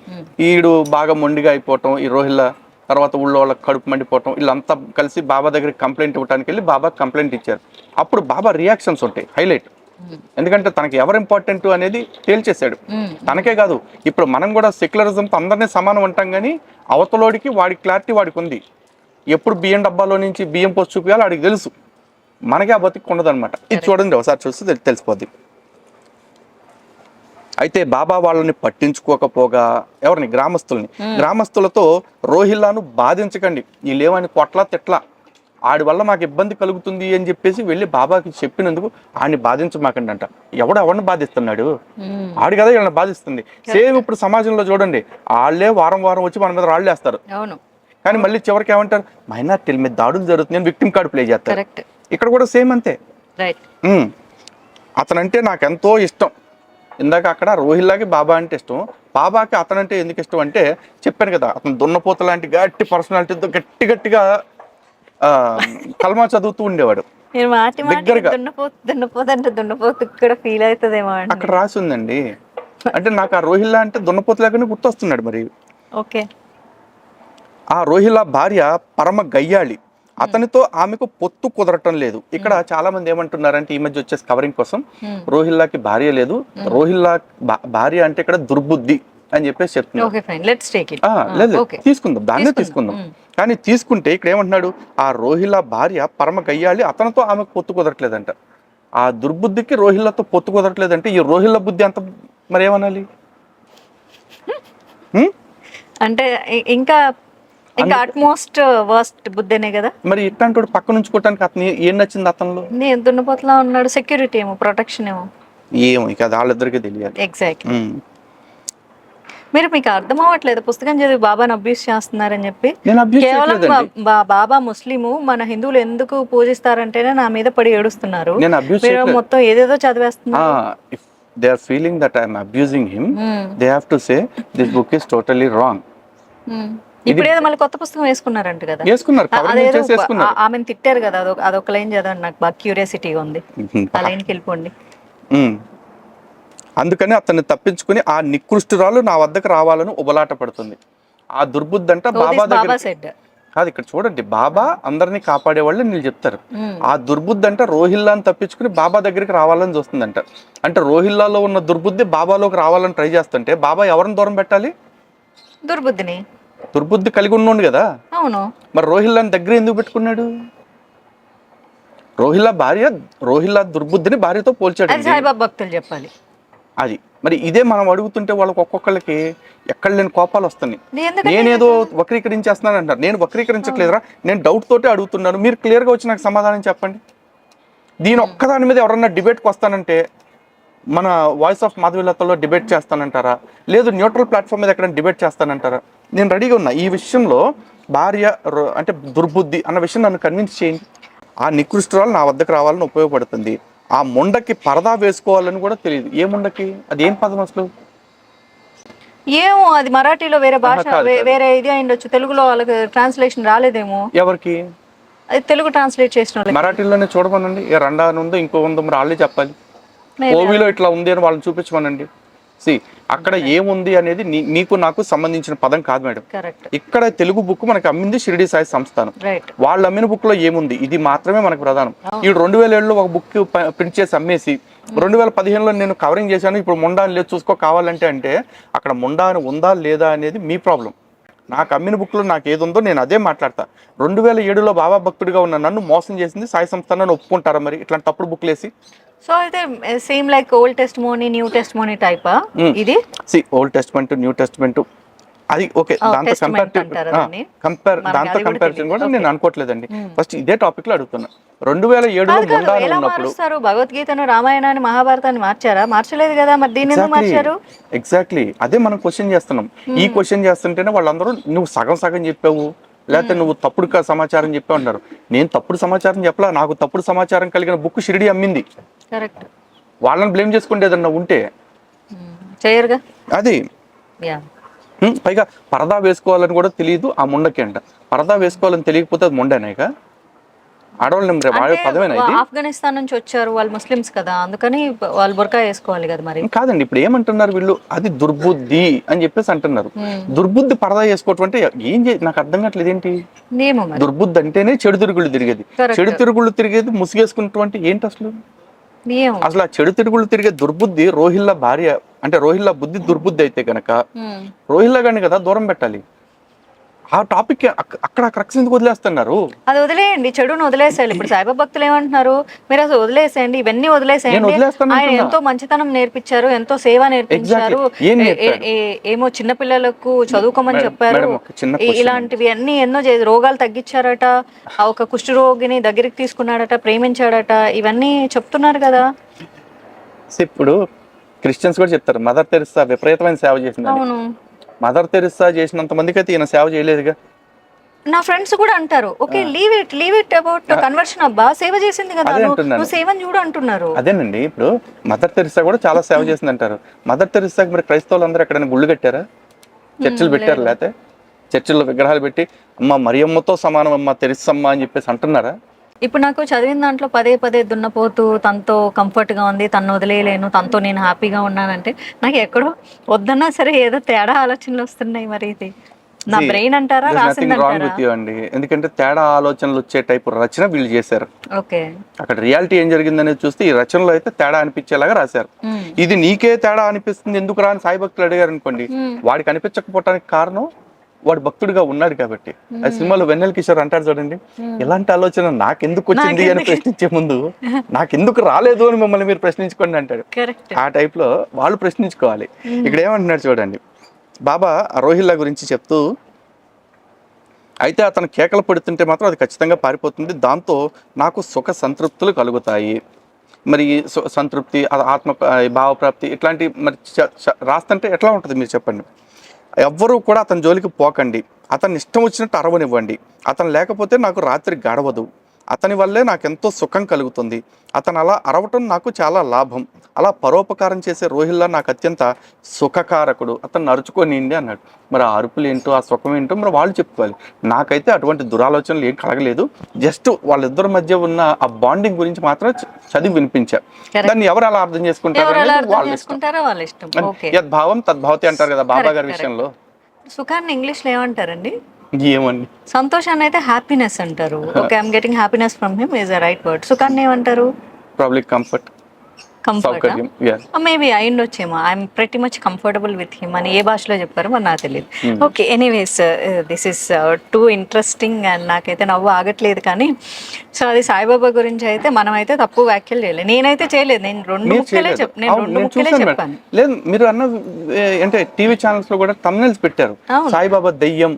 S2: ఈడు బాగా మొండిగా అయిపోవటం, ఈ రోహిల్లా తర్వాత ఊళ్ళో వాళ్ళకి కడుపు మండిపోవటం, వీళ్ళంతా కలిసి బాబా దగ్గరికి కంప్లైంట్ ఇవ్వడానికి వెళ్ళి బాబా కంప్లైంట్ ఇచ్చారు. అప్పుడు బాబా రియాక్షన్స్ ఉంటాయి హైలైట్. ఎందుకంటే తనకి ఎవరు ఇంపార్టెంట్ అనేది తేల్చేశాడు. తనకే కాదు, ఇప్పుడు మనం కూడా సెక్యులరిజంతో అందరినీ సమానం అంటాం, కానీ అవతలోడికి వాడి క్లారిటీ వాడికి ఉంది. ఎప్పుడు బియ్యం డబ్బాలో నుంచి బియ్యం పోసి చూపించాలో వాడికి తెలుసు, మనకే ఆ బతికి ఉండదు అనమాట. ఇది చూడండి, ఒకసారి చూస్తే తెలిసిపోద్ది. అయితే బాబా వాళ్ళని పట్టించుకోకపోగా ఎవరిని? గ్రామస్తులతో రోహిల్లాను బాధించకండి, వీళ్ళేమని కొట్లా తిట్లా, ఆడి వల్ల మాకు ఇబ్బంది కలుగుతుంది అని చెప్పేసి వెళ్ళి బాబాకి చెప్పినందుకు ఆడిని బాధించమాకండి అంట. ఎవరిని బాధిస్తున్నాడు? ఆడు కదా వీళ్ళని బాధిస్తుంది. సేమ్ ఇప్పుడు సమాజంలో చూడండి, వాళ్ళే వారం వచ్చి మన మీద రాళ్ళు వేస్తారు, కానీ మళ్ళీ చివరికి ఏమంటారు? మైనార్టీల మీద దాడులు జరుగుతుంది అని విక్టిమ్ కార్డు ప్లే చేస్తారు. ఇక్కడ కూడా సేమ్ అంతే. అతనంటే నాకు ఎంతో ఇష్టం. ఇందాక అక్కడ రోహిల్లాకి బాబా అంటే ఇష్టం, బాబాకి అతనంటే ఎందుకు ఇష్టం అంటే చెప్పాను కదా, అతను దున్నపోత లాంటి గట్టి పర్సనాలిటీతో గట్టిగా కల్మా చదువుతూ ఉండేవాడు. అక్కడ రాసి ఉందండి. అంటే నాకు ఆ రోహిల్లా అంటే దున్నపోతు లాగానే గుర్తొస్తున్నాడు. మరి ఆ రోహిల్లా భార్య పరమ గయ్యాళి, అతనితో ఆమెకు పొత్తు కుదరటం లేదు. ఇక్కడ చాలా మంది ఏమంటున్నారంటే ఈ మధ్య వచ్చేసి కవరింగ్ కోసం, రోహిల్లాకి భార్య లేదు, రోహిల్లా భార్య అంటే ఇక్కడ దుర్బుద్ధి అని చెప్పేసి చెప్తున్నారు. లేదు, తీసుకుందాం, దాన్నే తీసుకుందాం. కానీ తీసుకుంటే ఇక్కడ ఏమంటున్నాడు? ఆ రోహిల్లా భార్య పరమ గయ్యాళి, అతనితో ఆమెకు పొత్తు కుదరట్లేదంట. ఆ దుర్బుద్ధికి రోహిల్లాతో పొత్తు కుదరట్లేదంటే ఈ రోహిల్లా బుద్ధి అంత మరి ఏమనాలి?
S1: అంటే ఇంకా అట్మోస్ట్ వర్స్ట్ బుద్ధేనే కదా.
S2: మరి ఇట్లాంటి పక్కన ఉంచుకోవటానికి అతను ఏం నచ్చింది అతనిలో?
S1: నేను దున్నపోతలా ఉన్నాడు, సెక్యూరిటీ ఏమో, ప్రొటెక్షన్ ఏమో,
S2: ఏమో ఇక అది వాళ్ళిద్దరికీ తెలియాలి.
S1: ఎగ్జాక్ట్లీ. మీకు అర్థం అవ్వట్లేదు పుస్తకం చదివి బాబాని అబ్యూస్ చేస్తున్నారని చెప్పి.
S2: నేను అబ్యూస్
S1: కేవలం
S2: చేయట్లేదండి.
S1: బాబా ముస్లిము, మన హిందువులు ఎందుకు పూజిస్తారంటేనే నా మీద పడి ఏడుస్తున్నారు.
S2: నేను అబ్యూస్
S1: మీరు మొత్తం ఏదేదో చదివేస్తున్నారు.
S2: If they are feeling that I'm abusing him, they have to say this book is totally wrong.
S1: ఇప్పుడు ఏదో మళ్ళీ కొత్త పుస్తకం వేసుకున్నారంట కదా.
S2: వేసుకున్నారు,
S1: ఆమెను తిట్టారు కదా, అదొక లైన్ చదవండి, నాకు బాగా క్యూరియాసిటీగా ఉంది. ఆ లైన్కి వెళ్ళిపోండి.
S2: అందుకని అతన్ని తప్పించుకుని ఆ నికృష్టురాలు నా వద్దకు రావాలని ఉబలాట పడుతుంది. ఆ దుర్బుద్ధి అంట బాబా దగ్గర కాదు, ఇక్కడ చూడండి, బాబా అందరినీ కాపాడేవాళ్ళు నీళ్ళు చెప్తారు. ఆ దుర్బుద్ధి అంట రోహిల్లాని తప్పించుకుని బాబా దగ్గరికి రావాలని చూస్తుందంట. అంటే రోహిల్లాలో ఉన్న దుర్బుద్ధి బాబాలోకి రావాలని ట్రై చేస్తుంటే బాబా ఎవరిని దూరం పెట్టాలి? దుర్బుద్ధి కలిగి ఉన్నోండి కదా.
S1: అవును, మరి
S2: రోహిల్లాని దగ్గర ఎందుకు పెట్టుకున్నాడు? రోహిల్లా దుర్బుద్ధిని భార్యతో పోల్చాడు.
S1: సాయిబాబా భక్తులు చెప్పాలి
S2: అది. మరి ఇదే మనం అడుగుతుంటే వాళ్ళకి ఒక్కొక్కళ్ళకి ఎక్కడ లేని కోపాలు వస్తున్నాయి. నేనేదో వక్రీకరించేస్తున్నాను అంటారు. నేను వక్రీకరించట్లేదురా, నేను డౌట్ తోటే అడుగుతున్నాను. మీరు క్లియర్గా వచ్చి నాకు సమాధానం చెప్పండి. దీని ఒక్కదాని మీద ఎవరన్నా డిబేట్కి వస్తానంటే మన వాయిస్ ఆఫ్ మాధవీలతలో డిబేట్ చేస్తానంటారా, లేదు న్యూట్రల్ ప్లాట్ఫామ్ మీద ఎక్కడ డిబేట్ చేస్తానంటారా? నేను రెడీగా ఉన్నా. ఈ విషయంలో భార్య అంటే దుర్బుద్ధి అన్న విషయం నన్ను కన్విన్స్ చేయండి. ఆ నికృష్టురాలు నా వద్దకు రావాలని ఉపయోగపడుతుంది. ఆ ముండకి పరదా వేసుకోవాలని కూడా తెలియదు. ఏ ముండకి? అది ఏం పదం అసలు?
S1: ఏమో, అది మరాఠీలో వేరే భాష, వేరే ఇది అయిండొచ్చు. తెలుగులో వాళ్ళకి ట్రాన్స్లేషన్ రాలేదేమో.
S2: ఎవరికి?
S1: అది తెలుగు ట్రాన్స్లేట్ చేసిన
S2: మరాఠీలోనే చూడమనండి. ఏ రెండా ఉందో ఇంకో ఉందో మరి వాళ్ళే చెప్పాలి. ఓవిలో ఇట్లా ఉంది అని వాళ్ళని చూపించమనండి. అక్కడ ఏముంది అనేది నీకు నాకు సంబంధించిన పదం కాదు మేడం. ఇక్కడ తెలుగు బుక్ మనకి అమ్మింది షిరిడి సాయి సంస్థానం. వాళ్ళు అమ్మిన బుక్ లో ఏముంది, ఇది మాత్రమే మనకు ప్రధానం. ఈ 2007లో ఒక బుక్ ప్రింట్ చేసి అమ్మేసి 2015లో నేను కవరింగ్ చేశాను, ఇప్పుడు ముండా లేదు చూసుకో కావాలంటే అంటే అక్కడ ముండా ఉందా లేదా అనేది మీ ప్రాబ్లం. నాకు అమ్మిన బుక్లో నాకు ఏది ఉందో నేను అదే మాట్లాడతా. 2007లో బాబా భక్తుడిగా ఉన్న నన్ను మోసం చేసింది సాయి సంస్థానాన్ని ఒప్పుకుంటారా మరి ఇట్లాంటి తప్పుడు బుక్లు వేసి?
S1: సో అయితే same like old testimony new testimony టైపా ఇది?
S2: ఓల్డ్ టెస్టిమెంట్ న్యూ టెస్టిమెంట్ అది ఓకే, దాంతో కంపారిజన్ కూడా నేను అనుకోవట్లేదండి. ఫస్ట్ ఇదే టాపిక్ లో అడుగుతున్నా. 2007లో ఉన్నప్పుడు
S1: భగవద్గీతను రామాయణాన్ని మహాభారతాన్ని మార్చారా? మార్చలేదు కదా, మరి దీన్ని ఎందుకు మార్చారు?
S2: ఎగ్జాక్ట్లీ అదే మనం క్వశ్చన్ చేస్తున్నాం. ఈ క్వశ్చన్ చేస్తుంటేనే వాళ్ళందరూ నువ్వు సగం చెప్పావు, లేకపోతే నువ్వు తప్పుడు సమాచారం చెప్పావు అంటారు. నేను తప్పుడు సమాచారం చెప్పలా, నాకు తప్పుడు సమాచారం కలిగిన బుక్ షిరిడి అమ్మింది.
S1: కరెక్ట్.
S2: వాళ్ళని బ్లేమ్ చేసుకుంటే ఏదన్నా ఉంటే
S1: చేయరుగా.
S2: అది పైగా పరదా వేసుకోవాలని కూడా తెలియదు ఆ ముండకి అంట. పరదా వేసుకోవాలని తెలియకపోతే అది ముండేనాక ఆడవాళ్ళు పదమేనా ఇది?
S1: ఆఫ్ఘనిస్తాన్ నుంచి వచ్చారు వాళ్ళు, ముస్లిమ్స్ కదా, అందుకని వాళ్ళు బుర్కా వేసుకోవాలి కదా. మరి
S2: కాదండి, ఇప్పుడు ఏమంటున్నారు వీళ్ళు, అది దుర్బుద్ధి అని చెప్పేసి అంటున్నారు. దుర్బుద్ధి పరదా వేసుకోవటం అంటే ఏం నాకు అర్థం కావట్లేదు. ఏంటి దుర్బుద్ధి అంటేనే చెడు తిరుగుళ్ళు తిరిగేది. చెడు తిరుగుళ్ళు తిరిగేది ముసుగేసుకున్నటువంటి ఏంటి అసలు? అసలు ఆ చెడు తిరుగుళ్ళు తిరిగే దుర్బుద్ధి రోహిల్లా భార్య అంటే రోహిల్లా బుద్ధి దుర్బుద్ధి అయితే కనుక రోహిల్లా గాని కదా దూరం పెట్టాలి. ఆ టాపిక్ అక్కడ క్రక్స్ ఎందుకు వదిలేస్తున్నారు?
S1: అది వదిలేయండి, చెడును వదిలేసేయాలి. ఇప్పుడు సాయిబాబా భక్తులు ఏమంటున్నారు, మీరు అసలు వదిలేసేయండి, ఇవన్నీ వదిలేసేయండి. ఆయన ఎంతో మంచితనం నేర్పించారు, ఎంతో సేవ నేర్పించారు, ఏమో చిన్న పిల్లలకు చదువుకోమని చెప్పారు, ఇలాంటివి అన్ని ఎన్నో రోగాలు తగ్గించారట, ఒక కుష్ఠరోగిని దగ్గరికి తీసుకున్నాడట, ప్రేమించాడట, ఇవన్నీ చెప్తున్నారు కదా.
S2: ఇప్పుడు క్రిస్టియన్స్ కూడా చెప్తారు మదర్ తెరెసా విపరీతమైన సేవ చేసింది.
S1: అవును,
S2: మదర్ తెరెసా చేసినంత మందికి అయితే ఈయన సేవ చేయలేదుగా.
S1: నా ఫ్రెండ్స్ కూడా అంటారు, okay leave it about conversion, అబ్బా సేవ చేసింది కదా, నువ్వు సేవని చూడు అంటున్నారు.
S2: అదేనండి, ఇప్పుడు మదర్ తెరెసా కూడా చాలా సేవ చేసింది అంటారు. మదర్ తెరెసాకి మరి క్రైస్తవులు అందరూ ఎక్కడైనా గుళ్ళు కట్టారా, చర్చిలు పెట్టారు, లేకపోతే చర్చిల్లో విగ్రహాలు పెట్టి అమ్మ మరియమ్మతో సమానం అమ్మ తెరిసమ్మ అని చెప్పేసి అంటున్నారా?
S1: ఇప్పుడు నాకు చదివిన దాంట్లో పదే దున్నపోతూ తనతో కంఫర్ట్గా ఉంది, తను వదిలేయలేను, తనతో నేను హ్యాపీగా ఉన్నానంటే నాకు ఎక్కడో వద్దన్నా సరే ఏదో తేడా ఆలోచనలు వస్తున్నాయి. మరి ఇది నా బ్రెయిన్ అంటారా,
S2: అండి? ఎందుకంటే తేడా ఆలోచనలు వచ్చే టైపు రచన వీళ్ళు చేశారు.
S1: ఓకే,
S2: అక్కడ రియాలిటీ ఏం జరిగిందనేది చూస్తే ఈ రచనలో అయితే తేడా అనిపించేలాగా రాశారు. ఇది నీకే తేడా అనిపిస్తుంది ఎందుకు రా అని సాయి భక్తులు అడిగారు అనుకోండి, వాడికి అనిపించకపోవటానికి కారణం వాడు భక్తుడిగా ఉన్నాడు కాబట్టి. ఆ సినిమాలో వెన్నెల కిషోర్ అంటారు చూడండి, ఇలాంటి ఆలోచన నాకెందుకు వచ్చింది అని ప్రశ్నించే ముందు నాకెందుకు రాలేదు అని మిమ్మల్ని మీరు ప్రశ్నించుకోండి అంటాడు. ఆ టైప్ లో వాళ్ళు ప్రశ్నించుకోవాలి. ఇక్కడ ఏమంటున్నారు చూడండి, బాబా రోహిల్లా గురించి చెప్తూ, అయితే అతను కేకలు పెడుతుంటే మాత్రం అది ఖచ్చితంగా పారిపోతుంది, దాంతో నాకు సుఖ సంతృప్తులు కలుగుతాయి. మరి సంతృప్తి, ఆత్మ భావప్రాప్తి ఇట్లాంటి మరి రాస్తుంటే ఎట్లా ఉంటుంది మీరు చెప్పండి. ఎవ్వరూ కూడా అతని జోలికి పోకండి, అతన్ని ఇష్టం వచ్చినట్టు అరవనివ్వండి, అతను లేకపోతే నాకు రాత్రి గడవదు, అతని వల్లే నాకు ఎంతో సుఖం కలుగుతుంది, అతను అలా అరవటం నాకు చాలా లాభం, అలా పరోపకారం చేసే రోహిల్లా నాకు అత్యంత సుఖకారకుడు, అతను అరుచుకోనిండి అన్నాడు. మరి ఆ అరుపులు ఏంటో ఆ సుఖం ఏంటో మరి వాళ్ళు చెప్పుకోవాలి. నాకైతే అటువంటి దురాలోచనలు ఏం కలగలేదు, జస్ట్ వాళ్ళిద్దరి మధ్య ఉన్న ఆ బాండింగ్ గురించి మాత్రం చదివి వినిపించా. దాన్ని ఎవరు అలా అర్థం చేసుకుంటారో వాళ్ళ ఇష్టం. యద్భావం తద్భావతి అంటారు కదా బాబా గారి విషయంలో.
S1: సుఖాన్ని ఇంగ్లీష్ లో ఏమంటారండి?
S2: ఏమండి,
S1: సంతోషాన్ని అయితే హ్యాపీనెస్ అంటారు. Okay, I'm getting happiness from him is a right word. సుఖాన్ని ఏమంటారు?
S2: Probably comfort.
S1: మేబీ అయిండొచ్చేమో. I'm pretty much comfortable with him అని ఏ భాషలో చెప్పారో మరి నాకు తెలియదు. Okay, anyways this is too interesting and నాకైతే నవ్వు ఆగట్లేదు. కానీ సో అది సాయిబాబా గురించి అయితే మనం అయితే తప్పు వ్యాఖ్యలు చేయలేదు. నేనైతే చేయలేదు, నేను రెండు ముక్కలే చెప్పాను.
S2: లేదు, మీరు అన్న అంటే టీవీ ఛానల్స్ లో కూడా thumbnails పెట్టారు, సాయిబాబా దెయ్యం.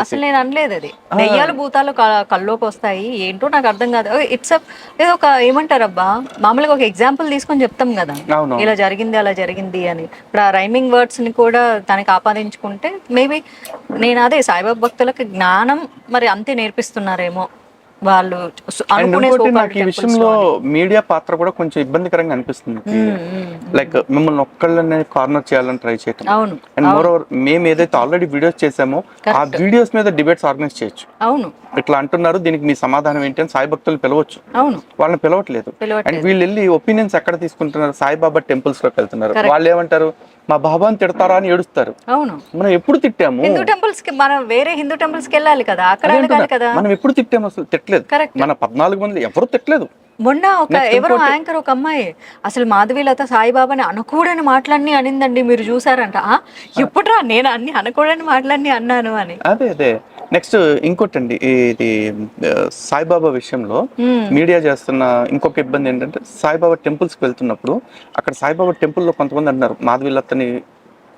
S1: అసలు నేను అనలేదు అది. దెయ్యాలు భూతాలు కల్లోకి వస్తాయి ఏంటో నాకు అర్థం కాదు. ఇట్స్ ఏదో ఒక ఏమంటారబ్బా, మామూలుగా ఒక ఎగ్జాంపుల్ తీసుకొని చెప్తాం కదా, ఇలా జరిగింది అలా జరిగింది అని. ఇప్పుడు ఆ రైమింగ్ వర్డ్స్ ని కూడా దానికి ఆపాదించుకుంటే మేబీ నేను అదే సాయిబాబా భక్తులకు జ్ఞానం మరి అంతే నేర్పిస్తున్నారేమో వాళ్ళు.
S2: నాకు ఈ విషయంలో మీడియా పాత్ర కూడా కొంచెం ఇబ్బందికరంగా అనిపిస్తుంది. లైక్ మిమ్మల్ని ఒక్కళ్ళని కార్నర్ చేయాలని ట్రై చేయటం. అండ్ మోర్ ఓవర్ మేము ఏదైతే ఆల్రెడీ వీడియోస్ చేసామో ఆ వీడియోస్ మీద డిబేట్స్ ఆర్గనైజ్ చేయొచ్చు. ఇట్లా అంటున్నారు, దీనికి మీ సమాధానం ఏంటి అని సాయి భక్తులు పిలవచ్చు, వాళ్ళని పిలవట్లేదు. అండ్ వీళ్ళు వెళ్ళి ఒపీనియన్స్ ఎక్కడ తీసుకుంటున్నారు? సాయిబాబా టెంపుల్స్ లోకి వెళ్తున్నారు, వాళ్ళు ఏమంటారు, మా బాబాని తిడతారా అని ఏడుస్తారు. మనం ఎప్పుడు తిట్టాము?
S1: హిందూ టెంపుల్స్ కి మనం వేరే హిందూ టెంపుల్స్ కి వెళ్ళాలి కదా, అక్కడ అడగాలి కదా.
S2: మనం ఎప్పుడు తిట్టాము? అసలు తిట్టలేదు. మన 14 మంది ఎవరు తిట్టలేదు.
S1: మొన్న ఎవరో యాంకర్ ఒక అమ్మాయి అసలు మాధవీలత సాయిబాబాని అనకూడని మాటలన్నీ అనిందండి, మీరు చూసారంట. ఎప్పుడురా నేను అన్ని అనకూడని మాటలన్నీ అన్నాను అని.
S2: అదే నెక్స్ట్ ఇంకోటండి, ఇది సాయిబాబా విషయంలో మీడియా చేస్తున్న ఇంకొక ఇబ్బంది ఏంటంటే, సాయిబాబా టెంపుల్స్ కి వెళ్తున్నప్పుడు అక్కడ సాయిబాబా టెంపుల్లో కొంతమంది అన్నారు మాధవీలతని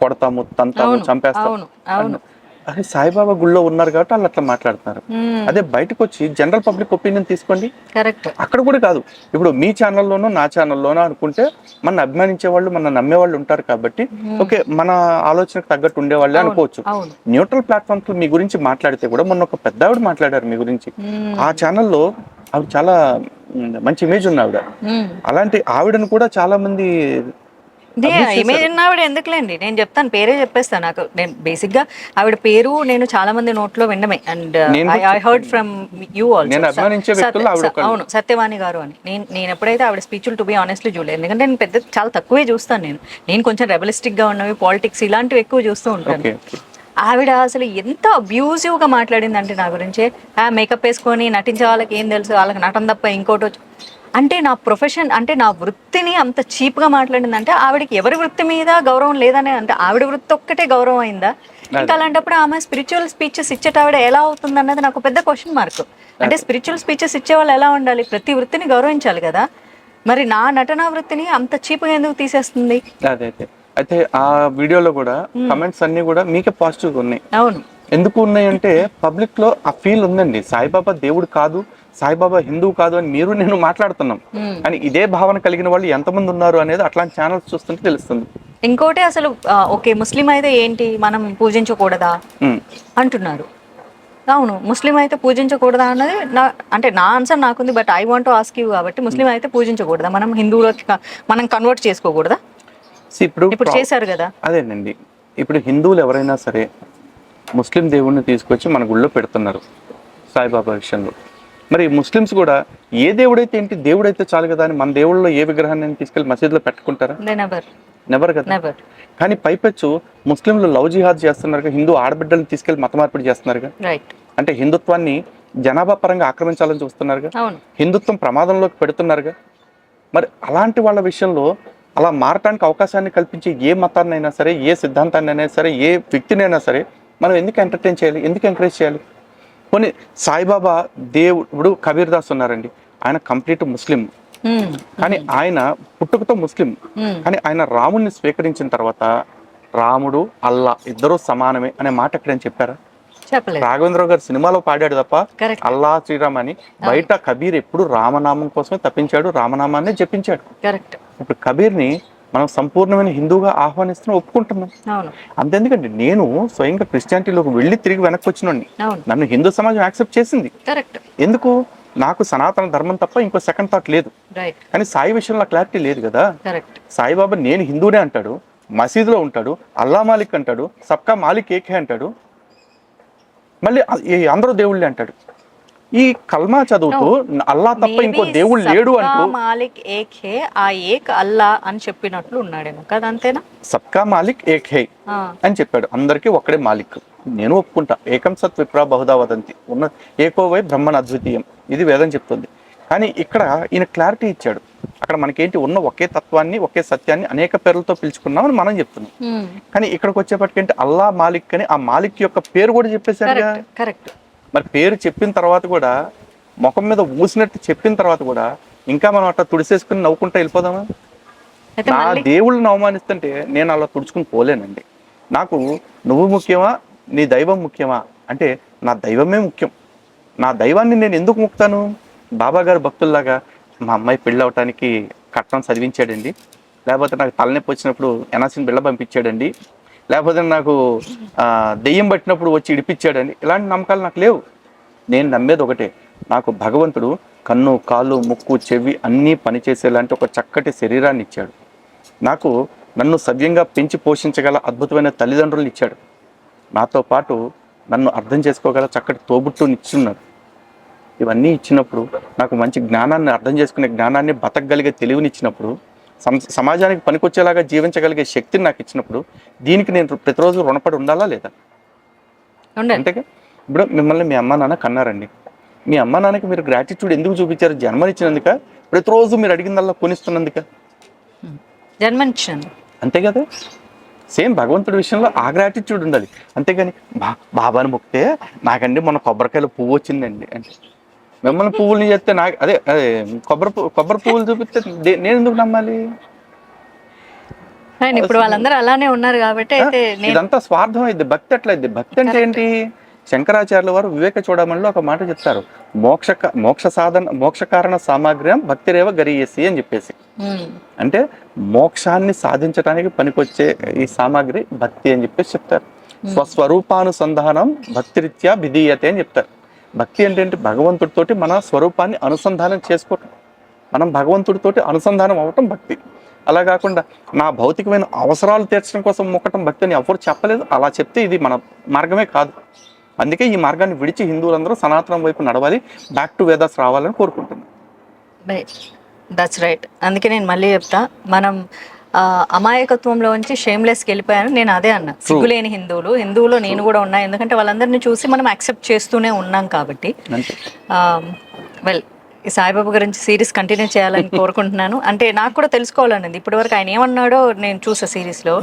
S2: కొడతాము, తంతాము, చంపేస్తాము. అదే సాయిబాబా గుళ్ళో ఉన్నారు కాబట్టి వాళ్ళు అట్లా మాట్లాడుతున్నారు. అదే బయటకు వచ్చి జనరల్ పబ్లిక్ ఒపీనియన్ తీసుకోండి, అక్కడ కూడా కాదు. ఇప్పుడు మీ ఛానల్లోనో నా ఛానల్లోనో అనుకుంటే మన అభిమానించే వాళ్ళు, మన నమ్మే వాళ్ళు ఉంటారు కాబట్టి ఓకే, మన ఆలోచనకు తగ్గట్టు ఉండేవాళ్ళే అనుకోవచ్చు. న్యూట్రల్ ప్లాట్ఫామ్స్ మీ గురించి మాట్లాడితే కూడా మొన్న ఒక పెద్ద ఆవిడ మాట్లాడారు మీ గురించి. ఆ ఛానల్లో ఆవిడ చాలా మంచి ఇమేజ్ ఉంది ఆవిడ. అలాంటి ఆవిడను కూడా చాలా మంది
S1: ఇమేజ్ ఉన్న ఆవిడ ఎందుకులేండి, నేను చెప్తాను, పేరే చెప్పేస్తాను. నాకు నేను బేసిక్ గా ఆవిడ పేరు నేను చాలా మంది నోట్లో వినడమే. And I heard from you also. అవును, సత్యవాణి గారు అని. నేను ఎప్పుడైతే ఆవిడ స్పీచ్లు టు బి ఆనెస్ట్లీ చూడలేదు, ఎందుకంటే నేను పెద్ద చాలా తక్కువే చూస్తాను. నేను కొంచెం రెబలిస్టిక్ గా ఉన్నవి, పాలిటిక్స్ ఇలాంటివి ఎక్కువ చూస్తూ ఉంటాను. ఆవిడ అసలు ఎంత అబ్యూజివ్ గా మాట్లాడిందంటే నా గురించి. మేకప్ వేసుకొని నటించే వాళ్ళకి ఏం తెలుసు, వాళ్ళకి నటన తప్ప ఇంకోటి. అంటే నా ప్రొఫెషన్, అంటే నా వృత్తిని అంత చీప్గా మాట్లాడిందంటే ఆవిడకి ఎవరి వృత్తి మీద గౌరవం లేదనే, అంటే ఆవిడ వృత్తి ఒక్కటే గౌరవం అయిందా? ఇంకా అలాంటప్పుడు ఆమె స్పిరిచువల్ స్పీచెస్ ఇచ్చేట ఆవిడ ఎలా అవుతుంది అన్నది నాకు పెద్ద క్వశ్చన్ మార్క్. అంటే స్పిరిచువల్ స్పీచెస్ ఇచ్చే వాళ్ళు ఎలా ఉండాలి? ప్రతి వృత్తిని గౌరవించాలి కదా. మరి నా నటనా వృత్తిని అంత చీప్గా ఎందుకు తీసేస్తుంది?
S2: అయితే ఆ వీడియోలో కూడా కమెంట్స్ అన్ని కూడా మీకే పాజిటివ్ ఉన్నాయి.
S1: అవును,
S2: ఎందుకు ఉన్నాయంటే పబ్లిక్ లో ఆ ఫీల్ ఉందండి, సాయిబాబా దేవుడు కాదు, సాయిబాబా హిందువు కాదు అని మీరు నేను మాట్లాడుతున్నాం, కానీ ఇదే భావన కలిగిన వాళ్ళు ఎంతమంది ఉన్నారు అనేది అట్లాంటి ఛానల్స్ చూస్తుంటే తెలుస్తుంది.
S1: ఇంకోటి అసలు ఓకే, ముస్లిం అయితే ఏంటి మనం పూజించకూడదా అంటున్నారు. అవును, ముస్లిం అయితే పూజించకూడదా అన్నది అంటే నా ఆన్సర్ నాకుంది. But I want to ask you కాబట్టి, ముస్లిం అయితే పూజించకూడదా? మనం హిందువులకి మనం కన్వర్ట్ చేసుకోకూడదా? ఇప్పుడు చేశారు కదా.
S2: అదేనండి, ఇప్పుడు హిందువులు ఎవరైనా సరే ముస్లిం దేవుడిని తీసుకొచ్చి మన గుళ్ళో పెడుతున్నారు సాయిబాబా విషయంలో. మరి ముస్లిమ్స్ కూడా ఏ దేవుడైతే ఏంటి, దేవుడైతే చాలు కదా అని మన దేవుళ్ళలో ఏ విగ్రహాన్ని తీసుకెళ్లి మసీదులో పెట్టుకుంటారా? నెవర్ కదా. కానీ పైపెచ్చు ముస్లింలు లవ్ జిహాద్ చేస్తున్నారు, హిందూ ఆడబిడ్డలను తీసుకెళ్లి మత మార్పిడి చేస్తున్నారుగా. అంటే హిందుత్వాన్ని జనాభా పరంగా ఆక్రమించాలని చూస్తున్నారుగా, హిందుత్వం ప్రమాదంలోకి పెడుతున్నారుగా. మరి అలాంటి వాళ్ళ విషయంలో అలా మారటానికి అవకాశాన్ని కల్పించి ఏ మతాన్నైనా సరే, ఏ సిద్ధాంతాన్ని అయినా సరే, ఏ వ్యక్తినైనా సరే మనం ఎందుకు ఎంటర్టైన్ చేయాలి, ఎందుకు ఎంకరేజ్ చేయాలి? కొన్ని సాయిబాబా దేవుడు కబీర్ దాస్ ఉన్నారండి, ఆయన కంప్లీట్ ముస్లిం, కానీ ఆయన పుట్టుకతో ముస్లిం, కానీ ఆయన రాముణ్ణి స్వీకరించిన తర్వాత రాముడు అల్లా ఇద్దరు సమానమే అనే మాట ఎక్కడైనా చెప్పారా?
S1: చెప్పలేదు.
S2: రాఘవేంద్ర గారు సినిమాలో పాడాడు తప్ప
S1: కరెక్ట్.
S2: అల్లా శ్రీరామ్ అని. బయట కబీర్ ఎప్పుడు రామనామం కోసమే తప్పించాడు, రామనామాన్ని జపించాడు.
S1: కరెక్ట్.
S2: ఇప్పుడు కబీర్ని మనం సంపూర్ణమైన హిందూగా ఆహ్వానిస్తున్నాం, ఒప్పుకుంటున్నాం.
S1: అవును.
S2: అంతెందుకండి, నేను స్వయంగా క్రిస్టియానిటీలోకి వెళ్ళి తిరిగి వెనక్కి వచ్చినండి.
S1: అవును.
S2: నన్ను హిందూ సమాజం యాక్సెప్ట్ చేసింది.
S1: కరెక్ట్.
S2: ఎందుకు? నాకు సనాతన ధర్మం తప్ప ఇంకో సెకండ్ థాట్ లేదు.
S1: రైట్.
S2: కానీ సాయి విషయంలో క్లారిటీ లేదు కదా.
S1: కరెక్ట్.
S2: సాయిబాబా నేను హిందూనే అంటాడు, మసీదులో ఉంటాడు, అల్లా మాలిక్ అంటాడు, సబ్కా మాలిక్ ఏకే అంటాడు, మళ్ళీ అందరూ దేవుళ్ళే అంటాడు. ఈ కల్మా చదువుతూ అల్లా తప్ప ఇంకో దేవుడు లేడు అంటూ
S1: మాలిక్ ఏక్ హే, ఆ ఏక్ అల్లా అని చెప్పినట్లు ఉన్నాడేమో కదా, అంతేనా?
S2: సబ్కా మాలిక్ ఏక్ హే అని చెప్పాడు, అందరికీ ఒక్కడే మాలిక్. నేను ఒప్పుకుంటా. ఏకం సత్ విప్రా బహుదా వదంతి, ఉన్న ఏకో వై బ్రహ్మన్ అద్వితీయం, ఇది వేదం చెప్తుంది. కానీ ఇక్కడ ఈయన క్లారిటీ ఇచ్చాడు. అక్కడ మనకేంటి, ఉన్న ఒకే తత్వాన్ని ఒకే సత్యాన్ని అనేక పేర్లతో పిలుచుకున్నామని మనం చెప్తున్నాం. కానీ ఇక్కడికి వచ్చేపటికేంటి, అల్లా మాలిక్ అని ఆ మాలిక్ యొక్క పేరు కూడా చెప్పేశారు.
S1: కరెక్ట్.
S2: మరి పేరు చెప్పిన తర్వాత కూడా, ముఖం మీద ఊసినట్టు చెప్పిన తర్వాత కూడా ఇంకా మనం అట్లా తుడిసేసుకుని నవ్వుకుంటా వెళ్ళిపోదామా? నా దేవుళ్ళని అవమానిస్తుంటే నేను అలా తుడుచుకుని పోలేనండి. నాకు నువ్వు ముఖ్యమా, నీ దైవం ముఖ్యమా అంటే నా దైవమే ముఖ్యం. నా దైవాన్ని నేను ఎందుకు ముక్తాను? బాబా గారు భక్తుల్లాగా మా అమ్మాయి పెళ్ళి అవటానికి కట్నం చదివించాడండి, లేకపోతే నాకు తలనొప్పి వచ్చినప్పుడు ఎనాసిన్ బిళ్ళ పంపించాడండి, లేకపోతే నాకు దెయ్యం పట్టినప్పుడు వచ్చి ఇడిపించాడండి. ఇలాంటి నమ్మకాలు నాకు లేవు. నేను నమ్మేది ఒకటే, నాకు భగవంతుడు కన్ను, కాళ్ళు, ముక్కు, చెవి అన్నీ పనిచేసేలాంటి ఒక చక్కటి శరీరాన్ని ఇచ్చాడు. నాకు నన్ను సవ్యంగా పెంచి పోషించగల అద్భుతమైన తల్లిదండ్రులు ఇచ్చాడు. నాతో పాటు నన్ను అర్థం చేసుకోగల చక్కటి తోబుట్టుని ఇచ్చున్నాడు. ఇవన్నీ ఇచ్చినప్పుడు, నాకు మంచి జ్ఞానాన్ని, అర్థం చేసుకునే జ్ఞానాన్ని, బతకగలిగే తెలివినిచ్చినప్పుడు, సమాజానికి పనికొచ్చేలాగా జీవించగలిగే శక్తిని నాకు ఇచ్చినప్పుడు, దీనికి నేను ప్రతిరోజు రుణపడి ఉండాలా లేదా? అంతేగా. ఇప్పుడు మిమ్మల్ని మీ అమ్మ నాన్న కన్నారండి, మీ అమ్మ నాన్నకి మీరు గ్రాటిట్యూడ్ ఎందుకు చూపించారు? జన్మనిచ్చినందుక? ప్రతిరోజు మీరు అడిగిందల్లా కొనిస్తున్నందుక?
S1: జన్మనిచ్చాను,
S2: అంతే కదా. సేమ్ భగవంతుడి విషయంలో ఆ గ్రాటిట్యూడ్ ఉండాలి. అంతేగాని బాబాని మొక్కితే నాకండి మొన్న కొబ్బరికాయలు పువ్వు వచ్చిందండి అంటే, మిమ్మల్ని పువ్వుల్ని చేస్తే నాకు అదే అదే కొబ్బరి పువ్వులు చూపిస్తే నేను ఎందుకు నమ్మాలి?
S1: ఇప్పుడు వాళ్ళందరూ అలానే ఉన్నారు కాబట్టి
S2: ఇదంతా స్వార్థం అయింది. భక్తి ఎట్లా అయింది? భక్తి అంటే ఏంటి? శంకరాచార్యుల వారు వివేక చూడమనిలో ఒక మాట చెప్తారు, మోక్ష కారణ సామాగ్ర్యం భక్తిరేవ గరీయసి అని చెప్పేసి. అంటే మోక్షాన్ని సాధించడానికి పనికొచ్చే ఈ సామాగ్రి భక్తి అని చెప్పేసి చెప్తారు. స్వస్వరూపానుసంధానం భక్తిరీత్యా విధీయతే అని చెప్తారు. భక్తి అంటే ఏంటి? భగవంతుడితోటి మన స్వరూపాన్ని అనుసంధానం చేసుకోవటం, మనం భగవంతుడితోటి అనుసంధానం అవ్వటం భక్తి. అలా కాకుండా నా భౌతికమైన అవసరాలు తీర్చడం కోసం మొక్కటం భక్తి అని ఎవరు చెప్పలేదు. అలా చెప్తే ఇది మన మార్గమే కాదు. అందుకే ఈ మార్గాన్ని విడిచి హిందువులందరూ సనాతనం వైపు నడవాలి, బ్యాక్ టు వేదాస్ రావాలని కోరుకుంటున్నాను.
S1: That's right. అందుకే నేను మళ్ళీ చెప్తా, మనం అమాయకత్వంలో నుంచి షేమ్లెస్కి వెళ్ళిపోయాను. నేను అదే అన్నా, సిగ్గులేని హిందువులో నేను కూడా ఉన్నా. ఎందుకంటే వాళ్ళందరినీ చూసి మనం యాక్సెప్ట్ చేస్తూనే ఉన్నాం కాబట్టి. వెల్, ఈ సాయిబాబా గురించి సిరీస్ కంటిన్యూ చేయాలని కోరుకుంటున్నాను. అంటే నాకు కూడా తెలుసుకోవాలనేది, ఇప్పటి వరకు ఆయన ఏమన్నాడో నేను చూసా సిరీస్ లో,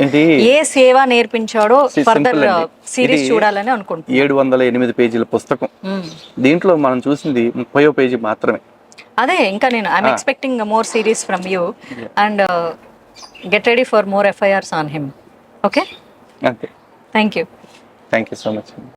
S1: ఏ సేవ నేర్పించాడో ఫర్దర్ సిరీస్ చూడాలని అనుకుంటున్నాను.
S2: 708 పేజీల పుస్తకం, దీంట్లో మనం చూసింది 30వ పేజీ మాత్రమే.
S1: అదే ఇంకా నేను I'm expecting more series from you and get ready for more FIRs on him. Okay?
S2: Okay.
S1: Thank you.
S2: Thank you so much.